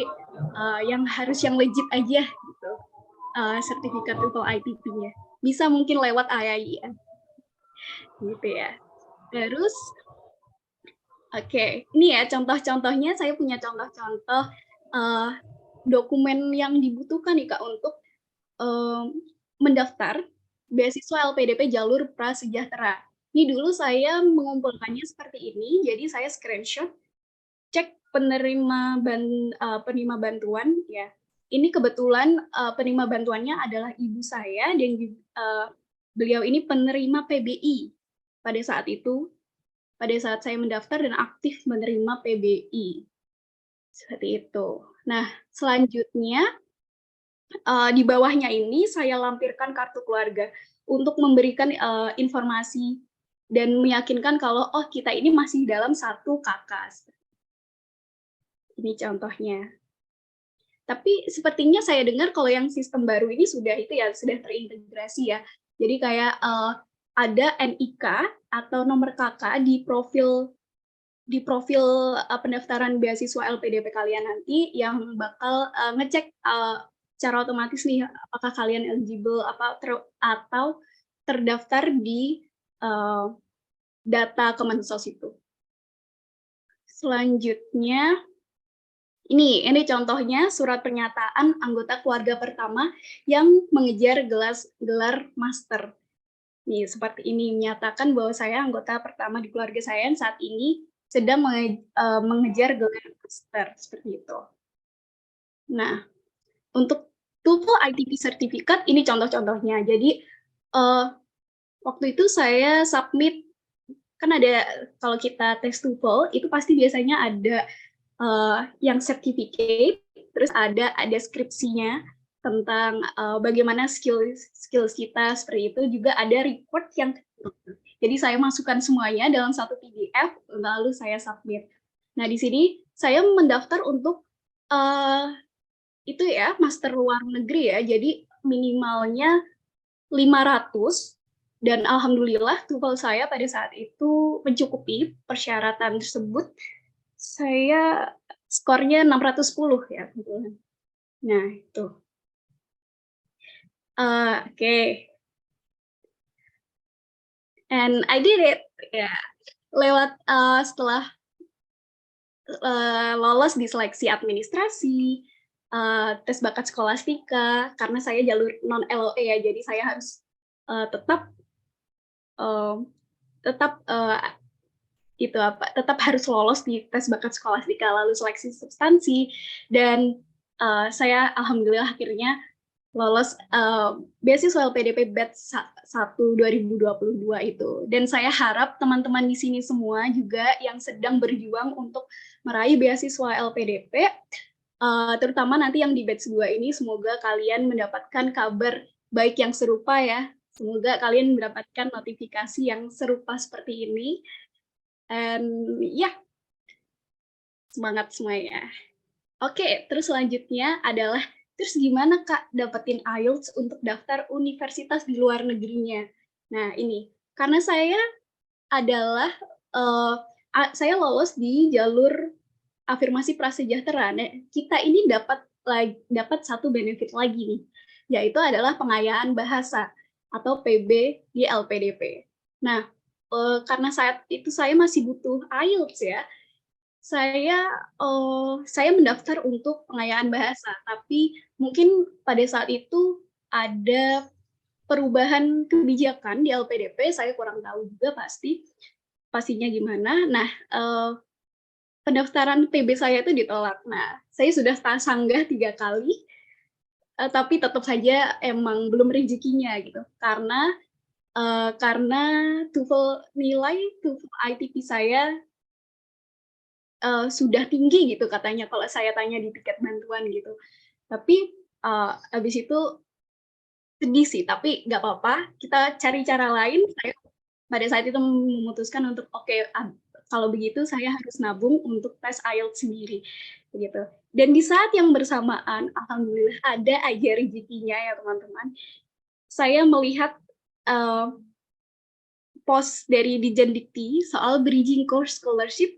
yang harus yang legit aja gitu sertifikat TOEFL ITP-nya. Bisa mungkin lewat AIIN. Gitu ya. Terus ini ya contoh-contohnya, saya punya contoh-contoh dokumen yang dibutuhkan nih Kak untuk mendaftar beasiswa LPDP jalur prasejahtera. Ini dulu saya mengumpulkannya seperti ini, jadi saya screenshot, cek penerima bantuan ya. Ini kebetulan penerima bantuannya adalah ibu saya dan beliau ini penerima PBI pada saat itu, pada saat saya mendaftar dan aktif menerima PBI. Seperti itu. Nah, selanjutnya di bawahnya ini saya lampirkan kartu keluarga untuk memberikan informasi dan meyakinkan kalau kita ini masih dalam satu kakak. Ini contohnya. Tapi sepertinya saya dengar kalau yang sistem baru ini sudah terintegrasi ya. Jadi kayak ada NIK atau nomor KK di profil pendaftaran beasiswa LPDP kalian nanti yang bakal ngecek secara otomatis nih apakah kalian eligible atau terdaftar di data Kemensos itu. Selanjutnya ini contohnya surat pernyataan anggota keluarga pertama yang mengejar gelar master. Nih, seperti ini menyatakan bahwa saya anggota pertama di keluarga saya yang saat ini sedang mengejar gelar master, seperti itu. Nah, untuk TOEFL ITP Certificate, ini contoh-contohnya. Jadi, waktu itu saya submit, kan ada, kalau kita tes TOEFL, itu pasti biasanya ada yang certificate, terus ada deskripsinya tentang bagaimana skills kita, seperti itu. Juga ada report yang jadi saya masukkan semuanya dalam satu PDF, lalu saya submit. Nah, di sini saya mendaftar untuk itu ya, master luar negeri ya, jadi minimalnya 500, dan alhamdulillah TOEFL saya pada saat itu mencukupi persyaratan tersebut. Saya skornya 610 ya. Nah, itu. Oke. And I did it. Ya. Lewat setelah lolos di seleksi administrasi, tes bakat skolastika, karena saya jalur non LOE ya, jadi saya harus tetap harus lolos di tes bakat skolastika, lalu seleksi substansi, dan saya alhamdulillah akhirnya lolos beasiswa LPDP batch 1 2022 itu. Dan saya harap teman-teman di sini semua juga yang sedang berjuang untuk meraih beasiswa LPDP, terutama nanti yang di batch 2 ini, semoga kalian mendapatkan kabar baik yang serupa ya. Semoga kalian mendapatkan notifikasi yang serupa seperti ini. And ya, semangat semuanya. Oke, terus selanjutnya adalah, terus gimana Kak dapetin IELTS untuk daftar universitas di luar negerinya? Nah ini, karena saya adalah, saya lolos di jalur afirmasi prasejahtera. Nah, kita ini dapat satu benefit lagi nih, yaitu adalah pengayaan bahasa atau PB di LPDP. Nah, karena saat itu saya masih butuh IELTS ya, saya mendaftar untuk pengayaan bahasa, tapi mungkin pada saat itu ada perubahan kebijakan di LPDP, saya kurang tahu juga pastinya gimana. Nah, pendaftaran PB saya itu ditolak. Nah, saya sudah sanggah 3 kali, tapi tetap saja emang belum rezekinya gitu, karena nilai TOEFL ITP saya sudah tinggi gitu katanya kalau saya tanya di tiket bantuan gitu. Tapi habis itu sedih sih, tapi nggak apa-apa, kita cari cara lain. Saya pada saat itu memutuskan untuk kalau begitu saya harus nabung untuk tes IELTS sendiri begitu. Dan di saat yang bersamaan, alhamdulillah ada aja rezekinya ya teman-teman. Saya melihat post dari Dijen Dikti soal Bridging Course Scholarship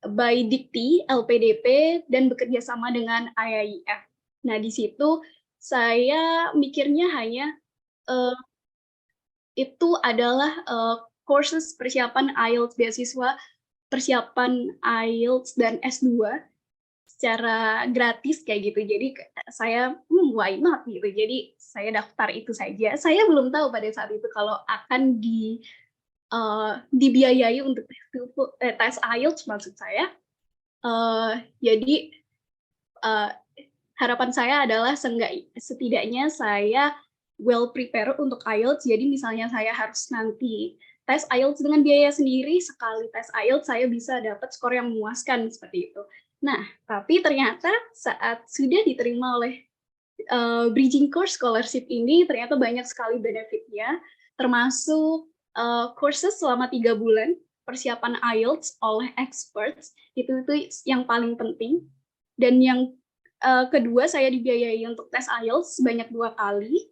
by Dikti, LPDP, dan bekerja sama dengan IAIF. Nah, di situ saya mikirnya hanya itu adalah courses persiapan IELTS beasiswa, persiapan IELTS dan S2 secara gratis kayak gitu. Jadi saya why not gitu. Jadi saya daftar itu saja. Saya belum tahu pada saat itu kalau akan dibiayai untuk tes IELTS maksud saya. Jadi harapan saya adalah setidaknya saya well prepare untuk IELTS. Jadi misalnya saya harus nanti tes IELTS dengan biaya sendiri, sekali tes IELTS saya bisa dapat skor yang memuaskan seperti itu. Nah, tapi ternyata saat sudah diterima oleh Bridging Course Scholarship ini, ternyata banyak sekali benefitnya, termasuk courses selama 3 bulan, persiapan IELTS oleh experts, itu yang paling penting. Dan yang kedua saya dibiayai untuk tes IELTS sebanyak 2 kali.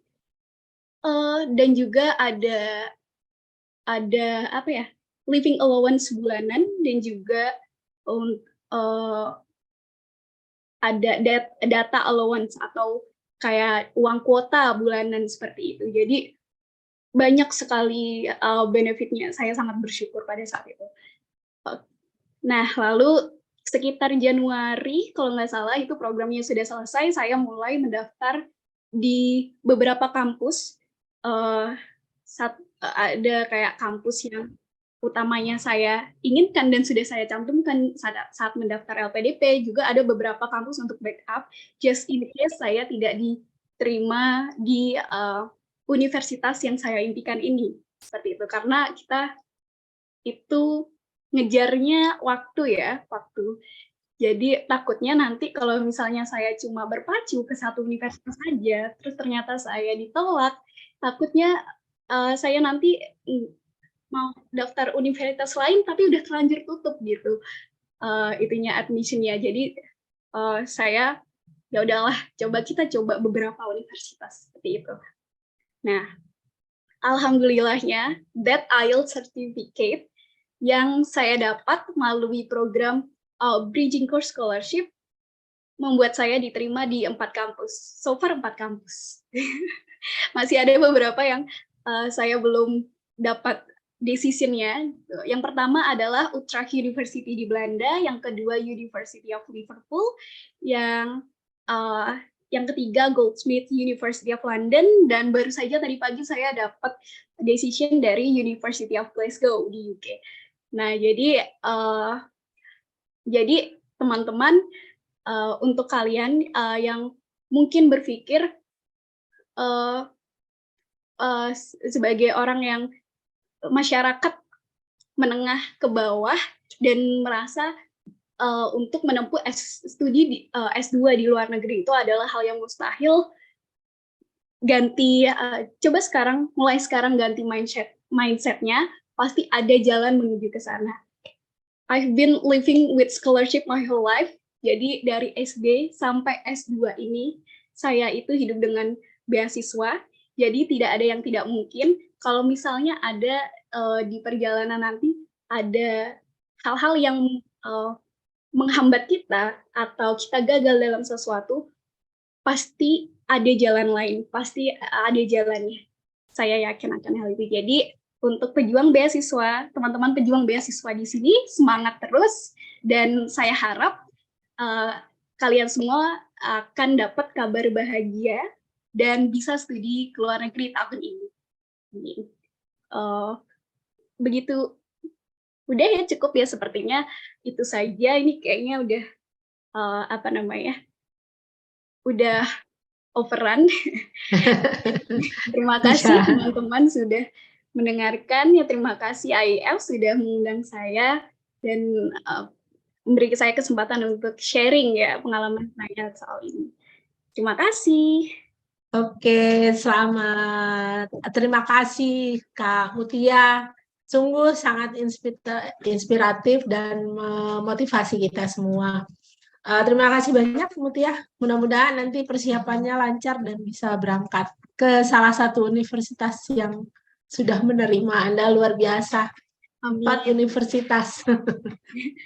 Dan juga ada apa ya, living allowance bulanan, dan juga ada data allowance atau kayak uang kuota bulanan seperti itu. Jadi banyak sekali benefitnya. Saya sangat bersyukur pada saat itu. Nah, lalu sekitar Januari kalau nggak salah itu programnya sudah selesai, saya mulai mendaftar di beberapa kampus. Ada kayak kampus yang utamanya saya inginkan dan sudah saya cantumkan saat mendaftar LPDP. Juga ada beberapa kampus untuk backup just in case saya tidak diterima di universitas yang saya impikan ini, seperti itu. Karena kita itu ngejarnya waktu. Jadi takutnya nanti kalau misalnya saya cuma berpacu ke satu universitas saja, terus ternyata saya ditolak, takutnya saya nanti mau daftar universitas lain tapi udah terlanjur tutup gitu itunya admissionnya. Jadi saya ya udahlah, kita coba beberapa universitas seperti itu. Nah, alhamdulillahnya that IELTS certificate yang saya dapat melalui program Bridging Course Scholarship membuat saya diterima di 4 kampus. So far 4 kampus. Masih ada beberapa yang saya belum dapat decision-nya. Yang pertama adalah Utrecht University di Belanda, yang kedua University of Liverpool, yang ketiga Goldsmith University of London, dan baru saja tadi pagi saya dapat decision dari University of Glasgow di UK. Nah, jadi teman-teman, untuk kalian yang mungkin berpikir sebagai orang yang masyarakat menengah ke bawah dan merasa untuk menempuh studi S2 di luar negeri itu adalah hal yang mustahil, mulai sekarang ganti mindsetnya, pasti ada jalan menuju ke sana. I've been living with scholarship my whole life. Jadi dari SD sampai S2 ini saya itu hidup dengan beasiswa. Jadi tidak ada yang tidak mungkin. Kalau misalnya ada di perjalanan nanti ada hal-hal yang menghambat kita atau kita gagal dalam sesuatu, pasti ada jalan lain, pasti ada jalannya. Saya yakin akan hal itu. Jadi untuk pejuang beasiswa, teman-teman pejuang beasiswa di sini, semangat terus, dan saya harap kalian semua akan dapat kabar bahagia dan bisa studi ke luar negeri tahun ini. Begitu, udah ya, cukup ya sepertinya itu saja. Ini kayaknya udah udah overrun. Terima kasih teman-teman sudah mendengarkan. Ya, terima kasih IEF sudah mengundang saya dan memberi saya kesempatan untuk sharing ya pengalaman saya soal ini. Terima kasih. Oke, selamat. Terima kasih Kak Mutia. Sungguh sangat inspiratif dan memotivasi kita semua. Terima kasih banyak Mutia. Mudah-mudahan nanti persiapannya lancar dan bisa berangkat ke salah satu universitas yang sudah menerima Anda. Luar biasa. 4 universitas.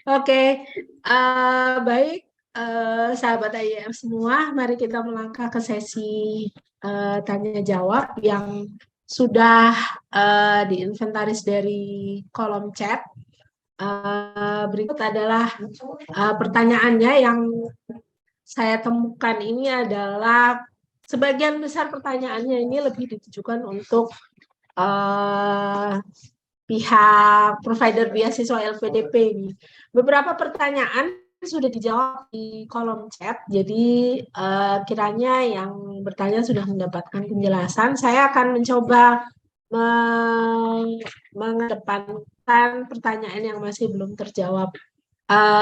Oke, baik. Sahabat IEF semua, mari kita melangkah ke sesi tanya jawab yang sudah diinventaris dari kolom chat. Berikut adalah pertanyaannya yang saya temukan. Ini adalah sebagian besar pertanyaannya ini lebih ditujukan untuk pihak provider beasiswa LPDP ini. Beberapa pertanyaan sudah dijawab di kolom chat, jadi kiranya yang bertanya sudah mendapatkan penjelasan. Saya akan mencoba mengedepankan pertanyaan yang masih belum terjawab.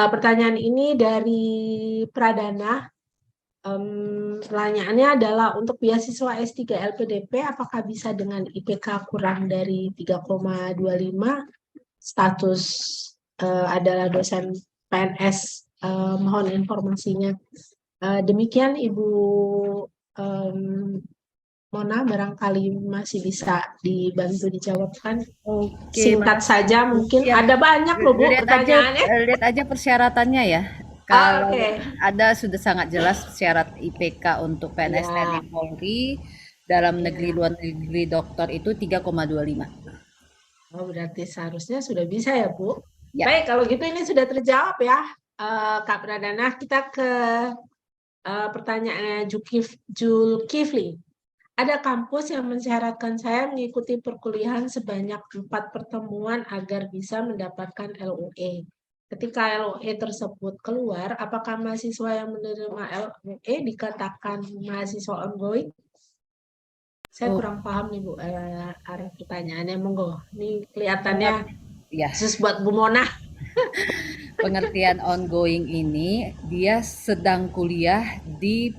Pertanyaan ini dari Pradana. Pertanyaannya adalah untuk beasiswa S3 LPDP apakah bisa dengan IPK kurang dari 3,25, status adalah dosen PNS, mohon informasinya. Demikian Ibu em, Mona, barangkali masih bisa dibantu dijawabkan. Oke, Singkat saja mungkin. Ya, Ada banyak loh Bu pertanyaannya. lihat aja persyaratannya ya. Ah, Kalau oke. ada sudah sangat jelas syarat IPK untuk PNS Ya, TNI Polri, dalam negeri ya. luar negeri dokter itu 3,25. Oh, berarti seharusnya sudah bisa ya Bu. Ya. Baik, kalau gitu ini sudah terjawab ya, Kak Pradana. Kita ke pertanyaannya Julkifli. Ada kampus yang mensyaratkan saya mengikuti perkuliahan sebanyak 4 pertemuan agar bisa mendapatkan LOE. Ketika LOE tersebut keluar, apakah mahasiswa yang menerima LOE dikatakan mahasiswa ongoing? Saya Oh, kurang paham nih Bu, arah pertanyaannya. Monggo, ini kelihatannya ya. khusus buat Bu Mona. Pengertian ongoing ini dia sedang kuliah di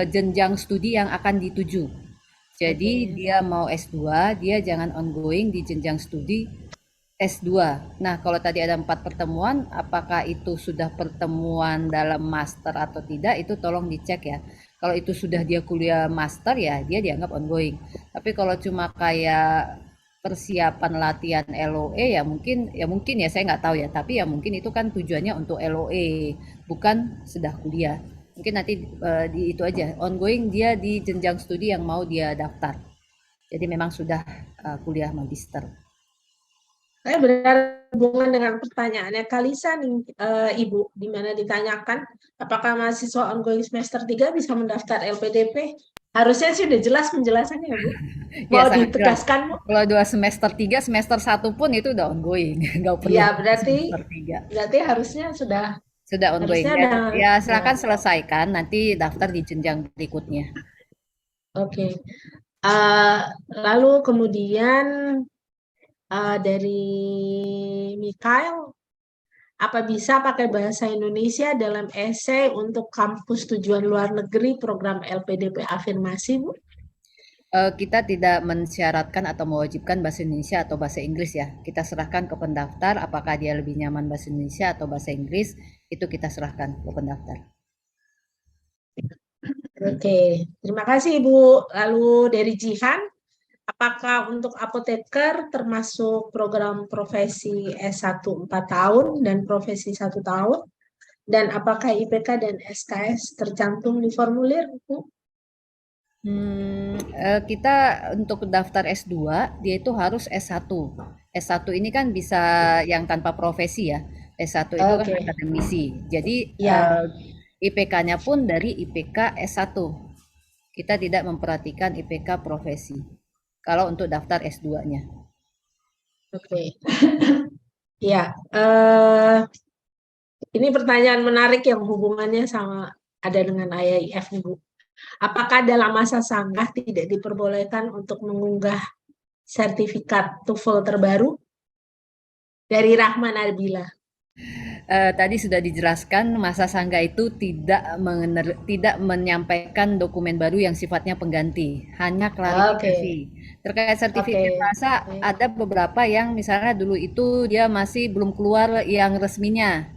jenjang studi yang akan dituju. Jadi Oke. dia mau S2, dia jangan ongoing di jenjang studi S2. Nah, kalau tadi ada 4 pertemuan, apakah itu sudah pertemuan dalam master atau tidak, itu tolong dicek ya. Kalau itu sudah dia kuliah master ya, dia dianggap ongoing. Tapi kalau cuma kayak persiapan latihan LOE ya mungkin ya saya nggak tahu ya, tapi ya mungkin itu kan tujuannya untuk LOE, bukan sudah kuliah. Mungkin nanti di itu aja, ongoing dia di jenjang studi yang mau dia daftar. Jadi memang sudah kuliah magister. Saya berhubungan dengan pertanyaannya Kalisa nih, Ibu, di mana ditanyakan apakah mahasiswa ongoing semester 3 bisa mendaftar LPDP? Harusnya sih udah jelas penjelasannya ya Bu. Ya Mau sangat jelas. ditegaskan Bu? Kalau 2 semester 3, semester 1 pun itu udah ongoing, nggak perlu Ya, semester 3. berarti harusnya sudah Sudah ongoing. harusnya Ya, ada. ya silakan selesaikan, nanti daftar di jenjang berikutnya. Oke. Lalu kemudian dari Mikael, apa bisa pakai bahasa Indonesia dalam esai untuk kampus tujuan luar negeri program LPDP afirmasi, Bu? Kita tidak mensyaratkan atau mewajibkan bahasa Indonesia atau bahasa Inggris ya. Kita serahkan ke pendaftar apakah dia lebih nyaman bahasa Indonesia atau bahasa Inggris, itu kita serahkan ke pendaftar. Oke, terima kasih Ibu. Lalu dari Jihan, apakah untuk apoteker termasuk program profesi S1 4 tahun dan profesi 1 tahun? Dan apakah IPK dan SKS tercantum di formulir, Bu? Kita untuk daftar S2 dia itu harus S1. S1 ini kan bisa yang tanpa profesi ya. S1 itu kan Oke. akademisi. Jadi Ya. IPK-nya pun dari IPK S1. Kita tidak memperhatikan IPK profesi. Kalau untuk daftar S2-nya. Oke. Ya, ini pertanyaan menarik yang hubungannya sama ada dengan IAIF nih, Bu. Apakah dalam masa sanggah tidak diperbolehkan untuk mengunggah sertifikat TOEFL terbaru? Dari Rahman Arbila. Tadi sudah dijelaskan masa sanggah itu tidak menyampaikan dokumen baru yang sifatnya pengganti, hanya klarifikasi. Terkait sertifikat masa ada beberapa yang misalnya dulu itu dia masih belum keluar yang resminya.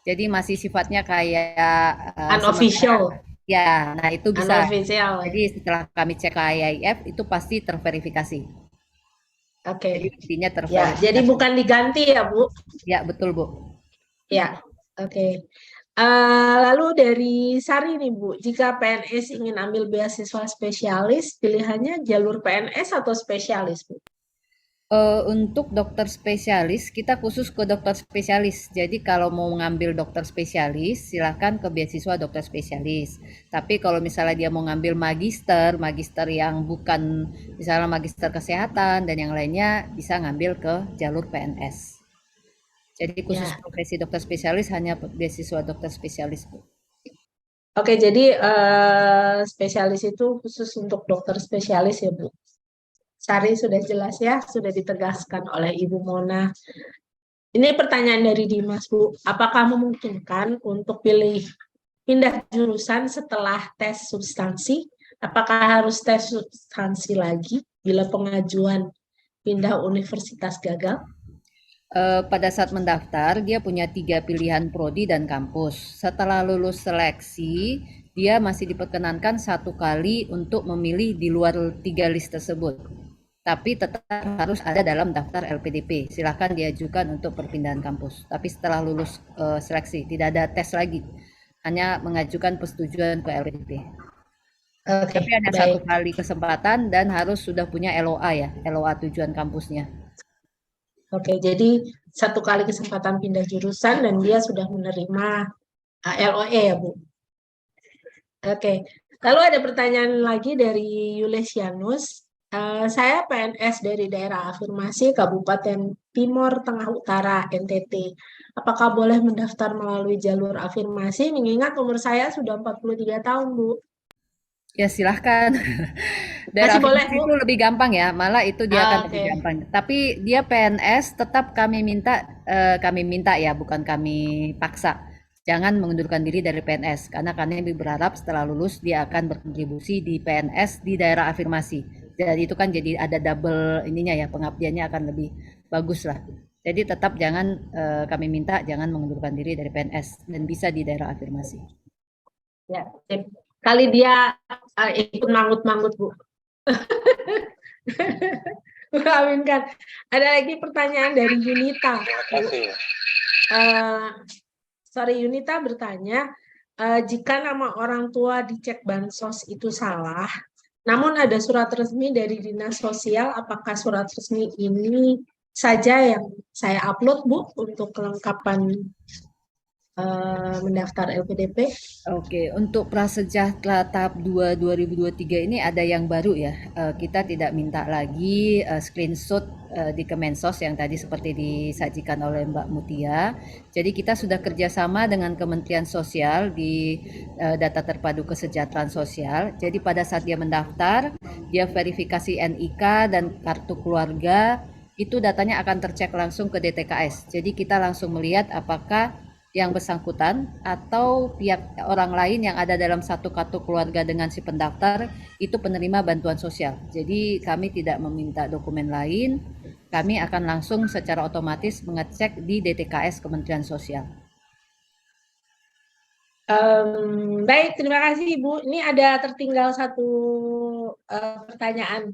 Jadi masih sifatnya kayak unofficial. Ya, nah itu bisa. Unofficial. Jadi setelah kami cek ke IAIF itu pasti terverifikasi. Oke. Jadi intinya Ya, terverifikasi. jadi bukan diganti ya, Bu? Ya, betul, Bu. Ya, oke. Lalu dari Sari nih Bu, jika PNS ingin ambil beasiswa spesialis, pilihannya jalur PNS atau spesialis Bu? Untuk dokter spesialis, kita khusus ke dokter spesialis. Jadi kalau mau ngambil dokter spesialis, silakan ke beasiswa dokter spesialis. Tapi kalau misalnya dia mau ngambil magister yang bukan misalnya magister kesehatan dan yang lainnya, bisa ngambil ke jalur PNS. Jadi khusus profesi dokter spesialis hanya beasiswa dokter spesialis, Bu. Oke, jadi spesialis itu khusus untuk dokter spesialis ya, Bu? Sari sudah jelas ya, sudah ditegaskan oleh Ibu Mona. Ini pertanyaan dari Dimas, Bu. Apakah memungkinkan untuk pindah jurusan setelah tes substansi? Apakah harus tes substansi lagi bila pengajuan pindah universitas gagal? Pada saat mendaftar, dia punya 3 pilihan prodi dan kampus. Setelah lulus seleksi, dia masih diperkenankan 1 kali untuk memilih di luar 3 list tersebut. Tapi tetap harus ada dalam daftar LPDP. Silakan diajukan untuk perpindahan kampus. Tapi setelah lulus seleksi, tidak ada tes lagi. Hanya mengajukan persetujuan ke LPDP. Oke, Tapi ada 1 baik. kali kesempatan dan harus sudah punya LOA ya, LOA tujuan kampusnya. Oke, jadi 1 kali kesempatan pindah jurusan dan dia sudah menerima LOE ya, Bu. Oke, lalu ada pertanyaan lagi dari Yulesianus. Saya PNS dari daerah afirmasi Kabupaten Timur Tengah Utara, NTT. Apakah boleh mendaftar melalui jalur afirmasi mengingat umur saya sudah 43 tahun, Bu? Ya silahkan. Daerah Masih boleh, afirmasi Bu? itu lebih gampang ya, malah itu dia akan lebih Oke. gampang. Tapi dia PNS tetap kami minta ya, bukan kami paksa. Jangan mengundurkan diri dari PNS karena kami berharap setelah lulus dia akan berkontribusi di PNS di daerah afirmasi. Jadi itu kan jadi ada double ininya ya, pengabdiannya akan lebih bagus lah. Jadi tetap kami minta jangan mengundurkan diri dari PNS dan bisa di daerah afirmasi. Ya, sip. Kali dia ikut manggut-manggut, Bu. Aminkan. Ada lagi pertanyaan dari Yunita. Terima kasih. Yunita bertanya, jika nama orang tua dicek bansos itu salah, namun ada surat resmi dari Dinas Sosial, apakah surat resmi ini saja yang saya upload, Bu, untuk kelengkapan mendaftar LPDP? Oke, untuk prasejahtera tahap 2 2023 ini ada yang baru ya. Kita tidak minta lagi screenshot di Kemensos yang tadi seperti disajikan oleh Mbak Mutia. Jadi kita sudah kerjasama dengan Kementerian Sosial di data terpadu kesejahteraan sosial. Jadi pada saat dia mendaftar, dia verifikasi NIK dan kartu keluarga, itu datanya akan tercek langsung ke DTKS. Jadi kita langsung melihat apakah yang bersangkutan atau pihak orang lain yang ada dalam satu kartu keluarga dengan si pendaftar itu penerima bantuan sosial. Jadi kami tidak meminta dokumen lain, kami akan langsung secara otomatis mengecek di DTKS Kementerian Sosial. Baik, terima kasih Ibu. Ini ada tertinggal satu pertanyaan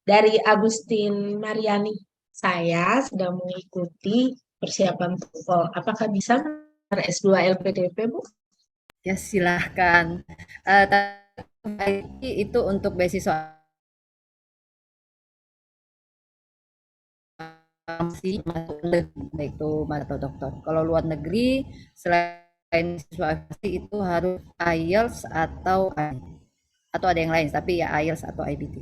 dari Agustin Mariani. Saya sedang mengikuti persiapan TOEFL. Apakah bisa S2 LPDP, Bu? Ya silahkan. Itu untuk beasiswa baik itu atau dokter. Kalau luar negeri selain siswa itu harus IELTS atau ada yang lain, tapi ya IELTS atau IBT.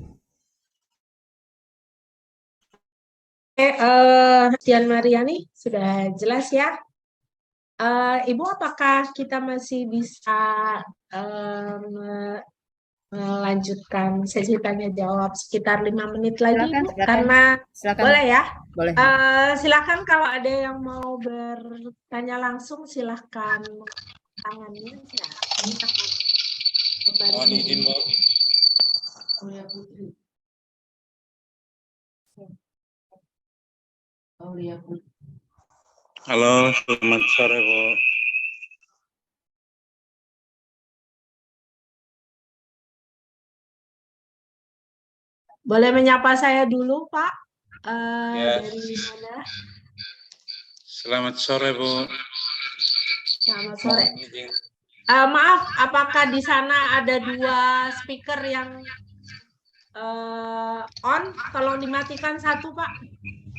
Dian Mariani sudah jelas ya. Ibu, apakah kita masih bisa melanjutkan sesi tanya jawab sekitar 5 menit lagi, Silakan, Bu? Karena silakan. boleh ya. Boleh. Silakan kalau ada yang mau bertanya langsung, silakan tangannya. Mohon izin, Bu. Halo, selamat sore, Bu. Boleh menyapa saya dulu, Pak? Ya. Dari mana? Selamat sore, Bu. Selamat sore. Mohon izin. Maaf, apakah di sana ada 2 speaker yang on? Tolong dimatikan satu, Pak.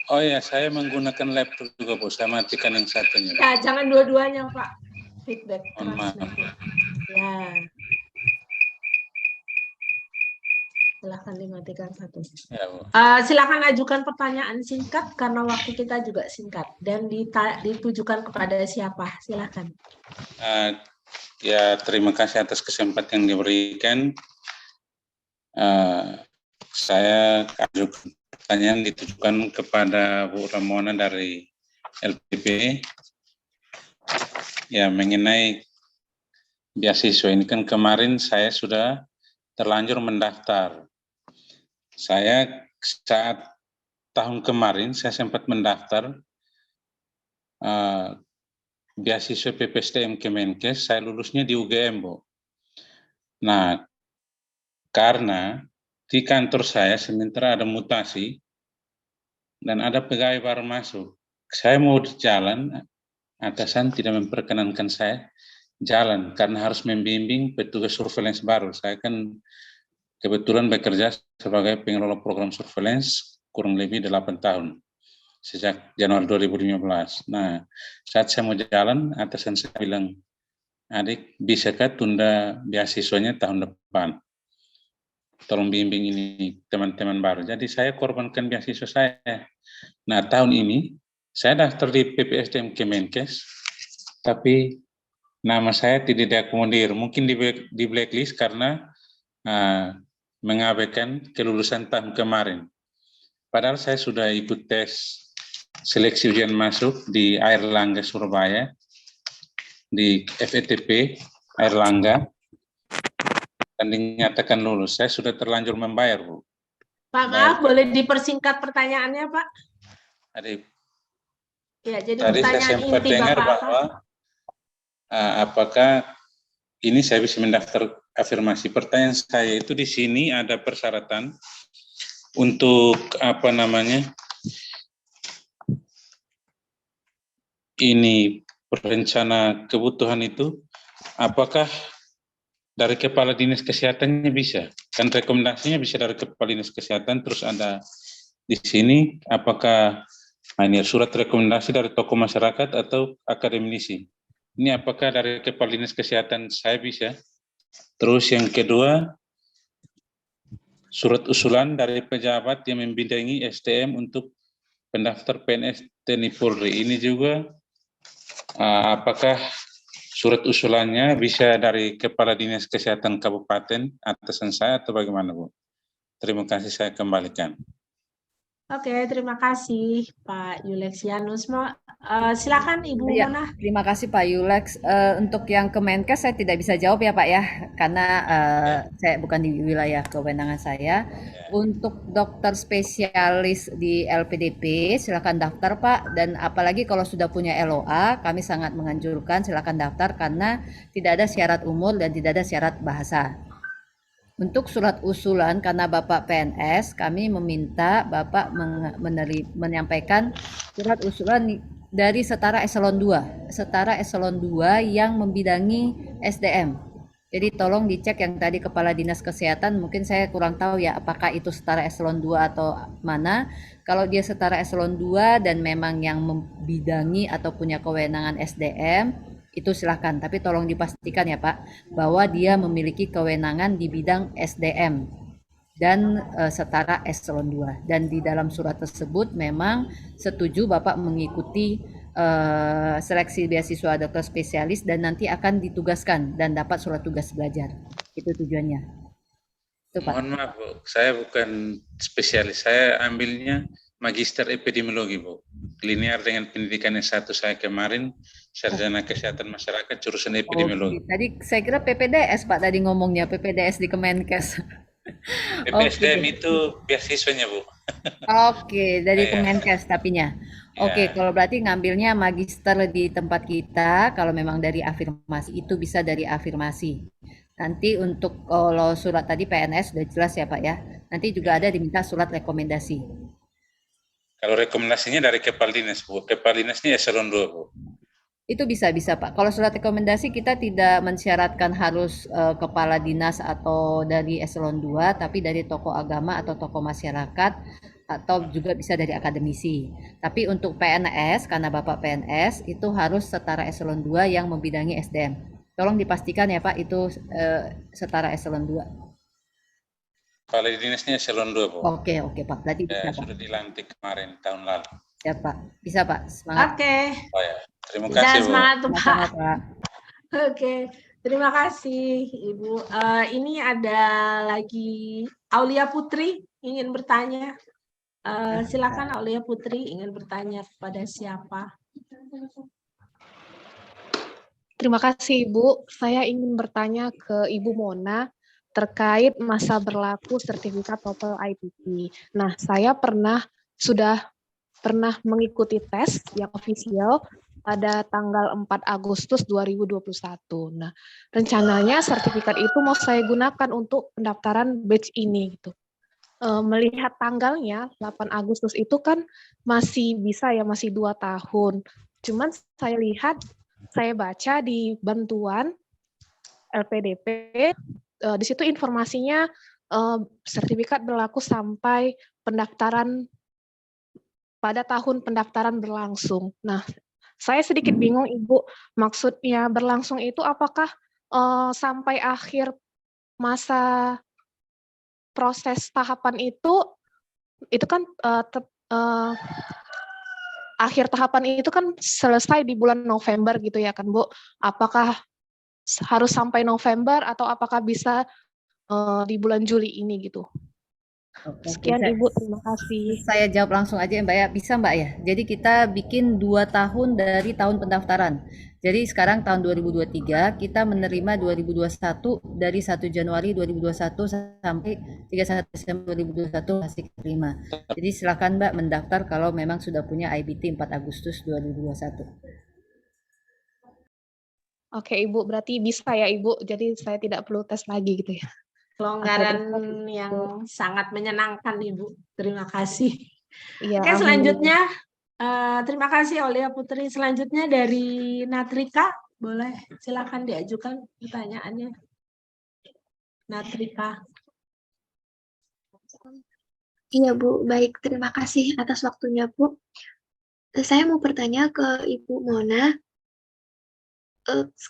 Oh ya, saya menggunakan laptop juga, Bu. Saya matikan yang satunya. Ya, jangan dua-duanya, Pak. Feedback. Mohon maaf. Ya. Silahkan dimatikan satu. Ya, Bu. Silakan ajukan pertanyaan singkat karena waktu kita juga singkat dan ditujukan kepada siapa? Silakan. Ya, terima kasih atas kesempatan yang diberikan. Saya ajukan pertanyaan ditujukan kepada Bu Ramona dari LPDP. Ya, mengenai beasiswa ini kan kemarin saya sudah terlanjur mendaftar. Saya saat tahun kemarin saya sempat mendaftar beasiswa PPSDM Kemenkes, saya lulusnya di UGM, Bu. Nah, karena di kantor saya sementara ada mutasi dan ada pegawai baru masuk. Saya mau jalan, atasan tidak memperkenankan saya jalan karena harus membimbing petugas surveillance baru. Saya kan kebetulan bekerja sebagai pengelola program surveillance kurang lebih 8 tahun sejak Januari 2015. Nah, saat saya mau jalan, atasan saya bilang, adik, bisakah tunda beasiswanya tahun depan? Tolong bimbing ini teman-teman baru. Jadi saya korbankan beasiswa saya. Nah, tahun ini saya daftar di PPSDM Kemenkes, tapi nama saya tidak diakomodir. Mungkin di blacklist karena mengabaikan kelulusan tahun kemarin. Padahal saya sudah ikut tes seleksi ujian masuk di Airlangga Surabaya, di FETP Airlangga, dan dinyatakan lulus. Saya sudah terlanjur membayar, Bu. Pak, maaf, boleh dipersingkat pertanyaannya, Pak? Adik, Ya, jadi tadi saya pertanyaan sempat inti dengar Bapak bahwa apakah ini saya bisa mendaftar afirmasi. Pertanyaan saya itu di sini ada persyaratan untuk apa namanya, ini perencana kebutuhan itu, apakah dari Kepala Dinas Kesehatannya bisa? Kan rekomendasinya bisa dari Kepala Dinas Kesehatan, terus ada di sini apakah ini surat rekomendasi dari tokoh masyarakat atau akademisi? Ini apakah dari Kepala Dinas Kesehatan saya bisa? Terus yang kedua, surat usulan dari pejabat yang membidangi SDM untuk pendaftar PNS TNI Polri. Ini juga apakah surat usulannya bisa dari Kepala Dinas Kesehatan Kabupaten atasan saya atau bagaimana, Bu? Terima kasih, saya kembalikan. Oke, terima kasih Pak Yulexianus. Silakan Ibu Ya, Mona. terima kasih Pak Yulex. Untuk yang Kemenkes saya tidak bisa jawab ya Pak ya, karena saya bukan di wilayah kewenangan saya. Untuk dokter spesialis di LPDP silakan daftar Pak, dan apalagi kalau sudah punya LOA kami sangat menganjurkan silakan daftar karena tidak ada syarat umur dan tidak ada syarat bahasa. Untuk surat usulan, karena Bapak PNS, kami meminta Bapak menyampaikan surat usulan dari setara eselon 2, setara eselon 2 yang membidangi SDM. Jadi tolong dicek yang tadi Kepala Dinas Kesehatan, mungkin saya kurang tahu ya apakah itu setara eselon 2 atau mana. Kalau dia setara eselon 2 dan memang yang membidangi atau punya kewenangan SDM, itu silakan, tapi tolong dipastikan ya Pak bahwa dia memiliki kewenangan di bidang SDM dan setara eselon 2, dan di dalam surat tersebut memang setuju Bapak mengikuti seleksi beasiswa dokter spesialis dan nanti akan ditugaskan dan dapat surat tugas belajar. Itu tujuannya. Itu, Pak. Mohon maaf, Bu, saya bukan spesialis, saya ambilnya Magister Epidemiologi, Bu. Linear dengan pendidikan S1 saya kemarin, Sarjana Kesehatan Masyarakat, jurusan Epidemiologi. Tadi saya kira PPDS Pak tadi ngomongnya, PPDS di Kemenkes. PPSDM itu beasiswanya, Bu. Oke, dari Kemenkes tapinya. Oke, kalau berarti ngambilnya magister di tempat kita, kalau memang dari afirmasi, itu bisa dari afirmasi. Nanti untuk kalau surat tadi PNS sudah jelas ya Pak ya. Nanti juga ada diminta surat rekomendasi. Kalau rekomendasinya dari Kepala Dinas, Bu. Kepala Dinasnya eselon 2, Bu. Itu bisa Pak. Kalau surat rekomendasi kita tidak mensyaratkan harus kepala dinas atau dari eselon 2, tapi dari tokoh agama atau tokoh masyarakat, atau juga bisa dari akademisi. Tapi untuk PNS, karena Bapak PNS, itu harus setara eselon 2 yang membidangi SDM. Tolong dipastikan ya Pak, itu setara eselon 2. Kepala Dinasnya eselon 2, Bu. Oke Pak, berarti bisa Pak. Sudah dilantik kemarin, tahun lalu. Ya Pak, bisa Pak, semangat. Oke. Oh ya, terima kasih, Bu. Semangat tuh Pak. Sama-sama, Pak. Oke, terima kasih Ibu. Ini ada lagi Aulia Putri ingin bertanya. Silakan Aulia Putri ingin bertanya kepada siapa? Terima kasih Ibu. Saya ingin bertanya ke Ibu Mona terkait masa berlaku sertifikat TOEFL ITP. Nah, saya sudah pernah mengikuti tes yang official pada tanggal 4 Agustus 2021. Nah, rencananya sertifikat itu mau saya gunakan untuk pendaftaran batch ini gitu. Melihat tanggalnya 8 Agustus itu kan masih bisa ya, masih 2 tahun. Cuman saya baca di bantuan LPDP, di situ informasinya sertifikat berlaku sampai pendaftaran pada tahun pendaftaran berlangsung. Nah, saya sedikit bingung Ibu, maksudnya berlangsung itu apakah sampai akhir masa proses tahapan itu kan akhir tahapan itu kan selesai di bulan November gitu ya kan Bu? Apakah harus sampai November atau apakah bisa di bulan Juli ini gitu? Oke, Sekian saya, Ibu, terima kasih. saya jawab langsung aja ya Mbak ya. Bisa Mbak ya? Jadi kita bikin 2 tahun dari tahun pendaftaran. Jadi sekarang tahun 2023 kita menerima 2021 dari 1 Januari 2021 sampai 31 Desember 2021 masih terima. Jadi silakan Mbak mendaftar kalau memang sudah punya IBT 4 Agustus 2021. Oke Ibu, berarti bisa ya Ibu, jadi saya tidak perlu tes lagi gitu ya. Kelonggaran Oke, terima kasih, yang Bu. sangat menyenangkan Ibu. Terima kasih. Iya, Oke, alhamdulillah. selanjutnya terima kasih Aulia Putri. Selanjutnya dari Natrika, boleh silakan diajukan pertanyaannya. Natrika. Iya Bu, baik. Terima kasih atas waktunya Bu. Saya mau bertanya ke Ibu Mona,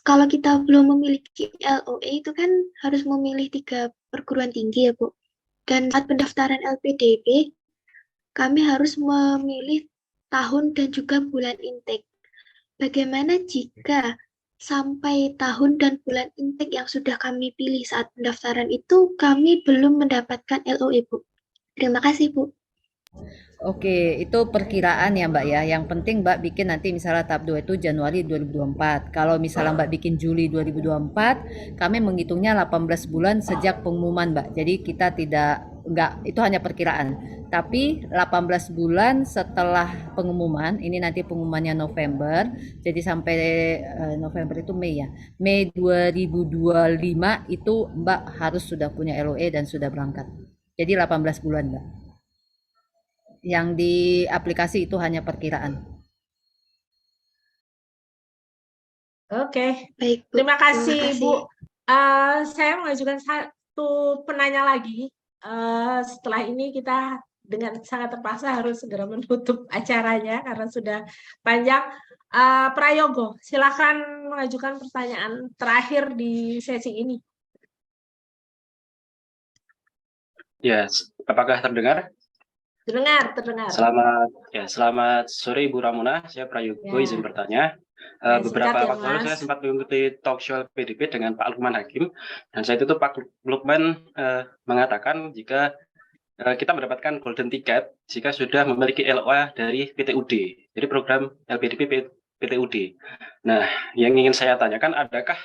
kalau kita belum memiliki LOE itu kan harus memilih 3 perguruan tinggi ya Bu. Dan saat pendaftaran LPDP, kami harus memilih tahun dan juga bulan intake. Bagaimana jika sampai tahun dan bulan intake yang sudah kami pilih saat pendaftaran itu kami belum mendapatkan LOE Bu? Terima kasih Bu. Oke, itu perkiraan ya Mbak ya. Yang penting Mbak bikin nanti misalnya tahap 2 itu Januari 2024. Kalau misalnya Mbak bikin Juli 2024, kami menghitungnya 18 bulan sejak pengumuman Mbak. Jadi kita enggak, itu hanya perkiraan. Tapi 18 bulan setelah pengumuman, ini nanti pengumumannya November. Jadi sampai November itu Mei ya. Mei 2025 itu Mbak harus sudah punya LOE dan sudah berangkat. Jadi 18 bulan Mbak. Yang di aplikasi itu hanya perkiraan. Oke, Baik Bu. terima kasih Terima kasih. Bu. Saya mengajukan satu penanya lagi. Setelah ini kita dengan sangat terpaksa harus segera menutup acaranya karena sudah panjang. Prayogo, silakan mengajukan pertanyaan terakhir di sesi ini. Ya, apakah terdengar? Terdengar. Selamat sore Ibu Ramona, saya Prayogo Ya. izin bertanya. Ya, Beberapa singkat ya, waktu lalu Mas. saya sempat mengikuti talk show PDP dengan Pak Lukman Hakim, dan saat itu Pak Lukman mengatakan jika kita mendapatkan golden ticket jika sudah memiliki LOA dari PTUD, jadi program LPDP PTUD. Nah, yang ingin saya tanyakan, adakah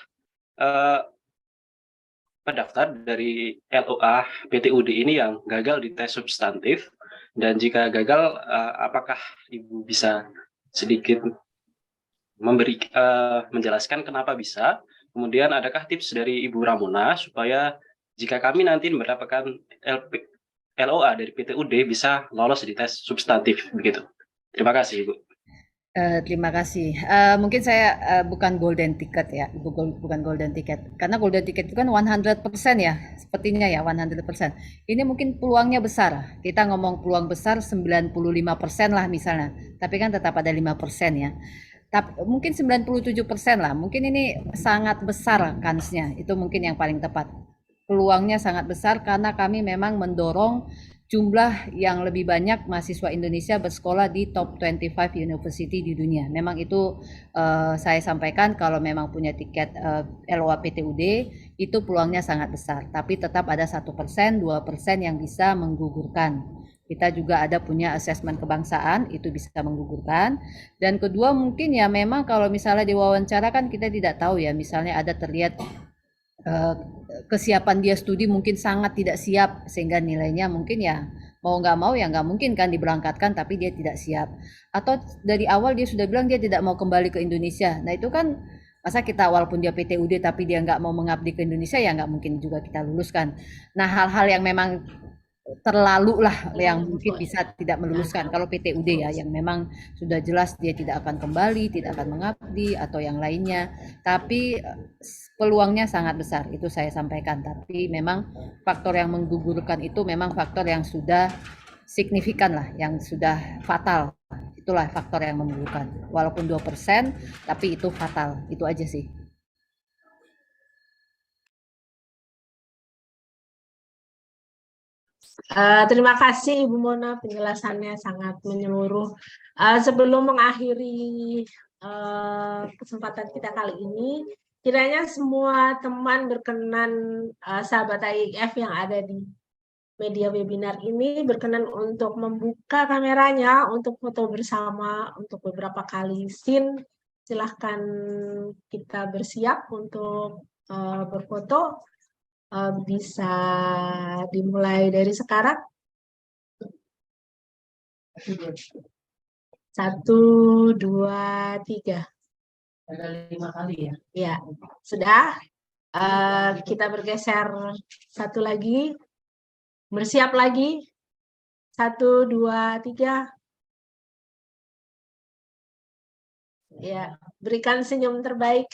pendaftar dari LOA PTUD ini yang gagal di tes substantif? Dan jika gagal, apakah Ibu bisa sedikit menjelaskan kenapa bisa? Kemudian adakah tips dari Ibu Ramona supaya jika kami nanti mendapatkan LOA dari PTUD bisa lolos di tes substantif begitu? Terima kasih Ibu. Terima kasih. Mungkin saya bukan golden ticket ya, bukan golden ticket. Karena golden ticket itu kan 100% ya, sepertinya ya 100%. Ini mungkin peluangnya besar. Kita ngomong peluang besar 95% lah misalnya. Tapi kan tetap ada 5% ya. Tapi mungkin 97% lah. Mungkin ini sangat besar kansnya. Itu mungkin yang paling tepat. Peluangnya sangat besar karena kami memang mendorong jumlah yang lebih banyak mahasiswa Indonesia bersekolah di top 25 university di dunia. Memang itu saya sampaikan kalau memang punya tiket LOA PTUD itu peluangnya sangat besar. Tapi tetap ada 1%, 2% yang bisa menggugurkan. Kita juga ada punya asesmen kebangsaan, itu bisa menggugurkan. Dan kedua mungkin ya memang kalau misalnya diwawancara kan kita tidak tahu ya, misalnya ada terlihat kesiapan dia studi mungkin sangat tidak siap sehingga nilainya mungkin ya Mau nggak mau ya nggak mungkin kan diberangkatkan tapi dia tidak siap. Atau dari awal dia sudah bilang dia tidak mau kembali ke Indonesia. Nah itu kan masa kita walaupun dia PTUD tapi dia nggak mau mengabdi ke Indonesia ya nggak mungkin juga kita luluskan. Nah hal-hal yang memang terlalu lah yang mungkin bisa tidak meluluskan. Kalau PTUD ya yang memang sudah jelas dia tidak akan kembali, tidak akan mengabdi atau yang lainnya. Tapi peluangnya sangat besar itu saya sampaikan. Tapi memang faktor yang menggugurkan itu memang faktor yang sudah signifikan lah, yang sudah fatal. Itulah faktor yang menggugurkan. Walaupun 2%, tapi itu fatal. Itu aja sih. Terima kasih Ibu Mona, penjelasannya sangat menyeluruh. Sebelum mengakhiri kesempatan kita kali ini, kiranya semua teman berkenan sahabat AIF yang ada di media webinar ini berkenan untuk membuka kameranya untuk foto bersama untuk beberapa kali scene. Silahkan kita bersiap untuk berfoto. Bisa dimulai dari sekarang. 1, 2, 3. Ada 5 kali ya? Ya, sudah. Kita bergeser satu lagi. Bersiap lagi. 1, 2, 3. Ya, berikan senyum terbaik.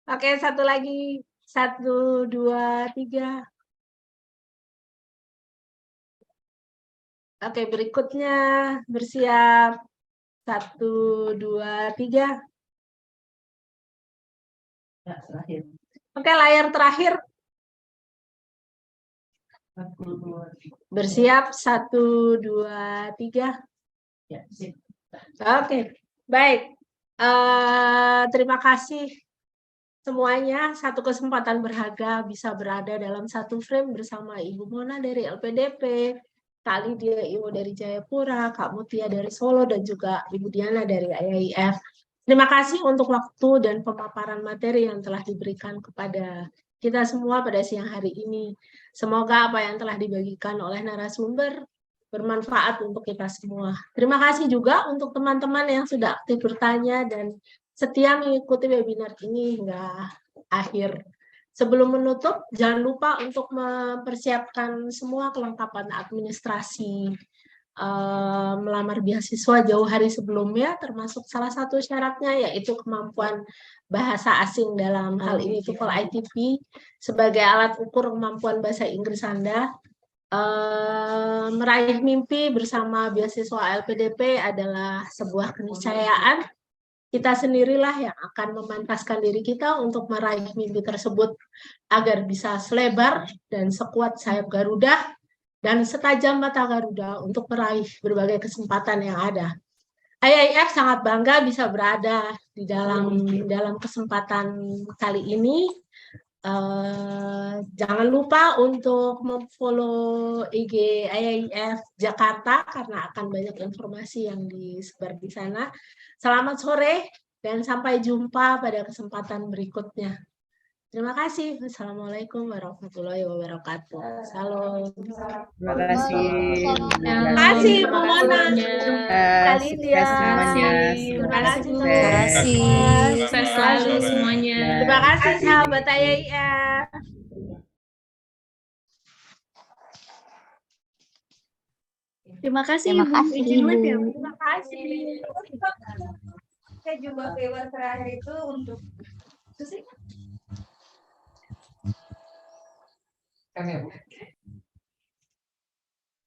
Oke, satu lagi. 1, 2, 3. Oke, berikutnya bersiap. 1, 2, 3. Ya, terakhir. Oke, layar terakhir. 1, 2, 3. Bersiap. 1, 2, 3. Ya, sip. Oke, baik. Terima kasih semuanya. Satu kesempatan berharga bisa berada dalam satu frame bersama Ibu Mona dari LPDP, Kak Lydia Iwo dari Jayapura, Kak Mutia dari Solo, dan juga Ibu Diana dari AIF. Terima kasih untuk waktu dan pemaparan materi yang telah diberikan kepada kita semua pada siang hari ini. Semoga apa yang telah dibagikan oleh narasumber bermanfaat untuk kita semua. Terima kasih juga untuk teman-teman yang sudah aktif bertanya dan setia mengikuti webinar ini hingga akhir. Sebelum menutup, jangan lupa untuk mempersiapkan semua kelengkapan administrasi melamar beasiswa jauh hari sebelumnya, termasuk salah satu syaratnya yaitu kemampuan bahasa asing, dalam hal ini TOEFL ITP sebagai alat ukur kemampuan bahasa Inggris Anda. Meraih mimpi bersama beasiswa LPDP adalah sebuah keniscayaan. Kita sendirilah yang akan memantaskan diri kita untuk meraih mimpi tersebut agar bisa selebar dan sekuat sayap Garuda dan setajam mata Garuda untuk meraih berbagai kesempatan yang ada. AIF sangat bangga bisa berada di dalam kesempatan kali ini. Jangan lupa untuk memfollow IG AIF Jakarta karena akan banyak informasi yang disebar di sana. Selamat sore dan sampai jumpa pada kesempatan berikutnya. Terima kasih. Wassalamualaikum warahmatullahi wabarakatuh. Salam. Terima kasih. Terima kasih, Bu Mona. Sukses semuanya. Terima kasih. Terima kasih. Sukses selalu semuanya. Terima kasih sahabat AIF. Terima kasih, Terima Ibu. kasih, Izin live ya, Ibu. Bu. Terima kasih. Saya juga keyword terakhir itu untuk kami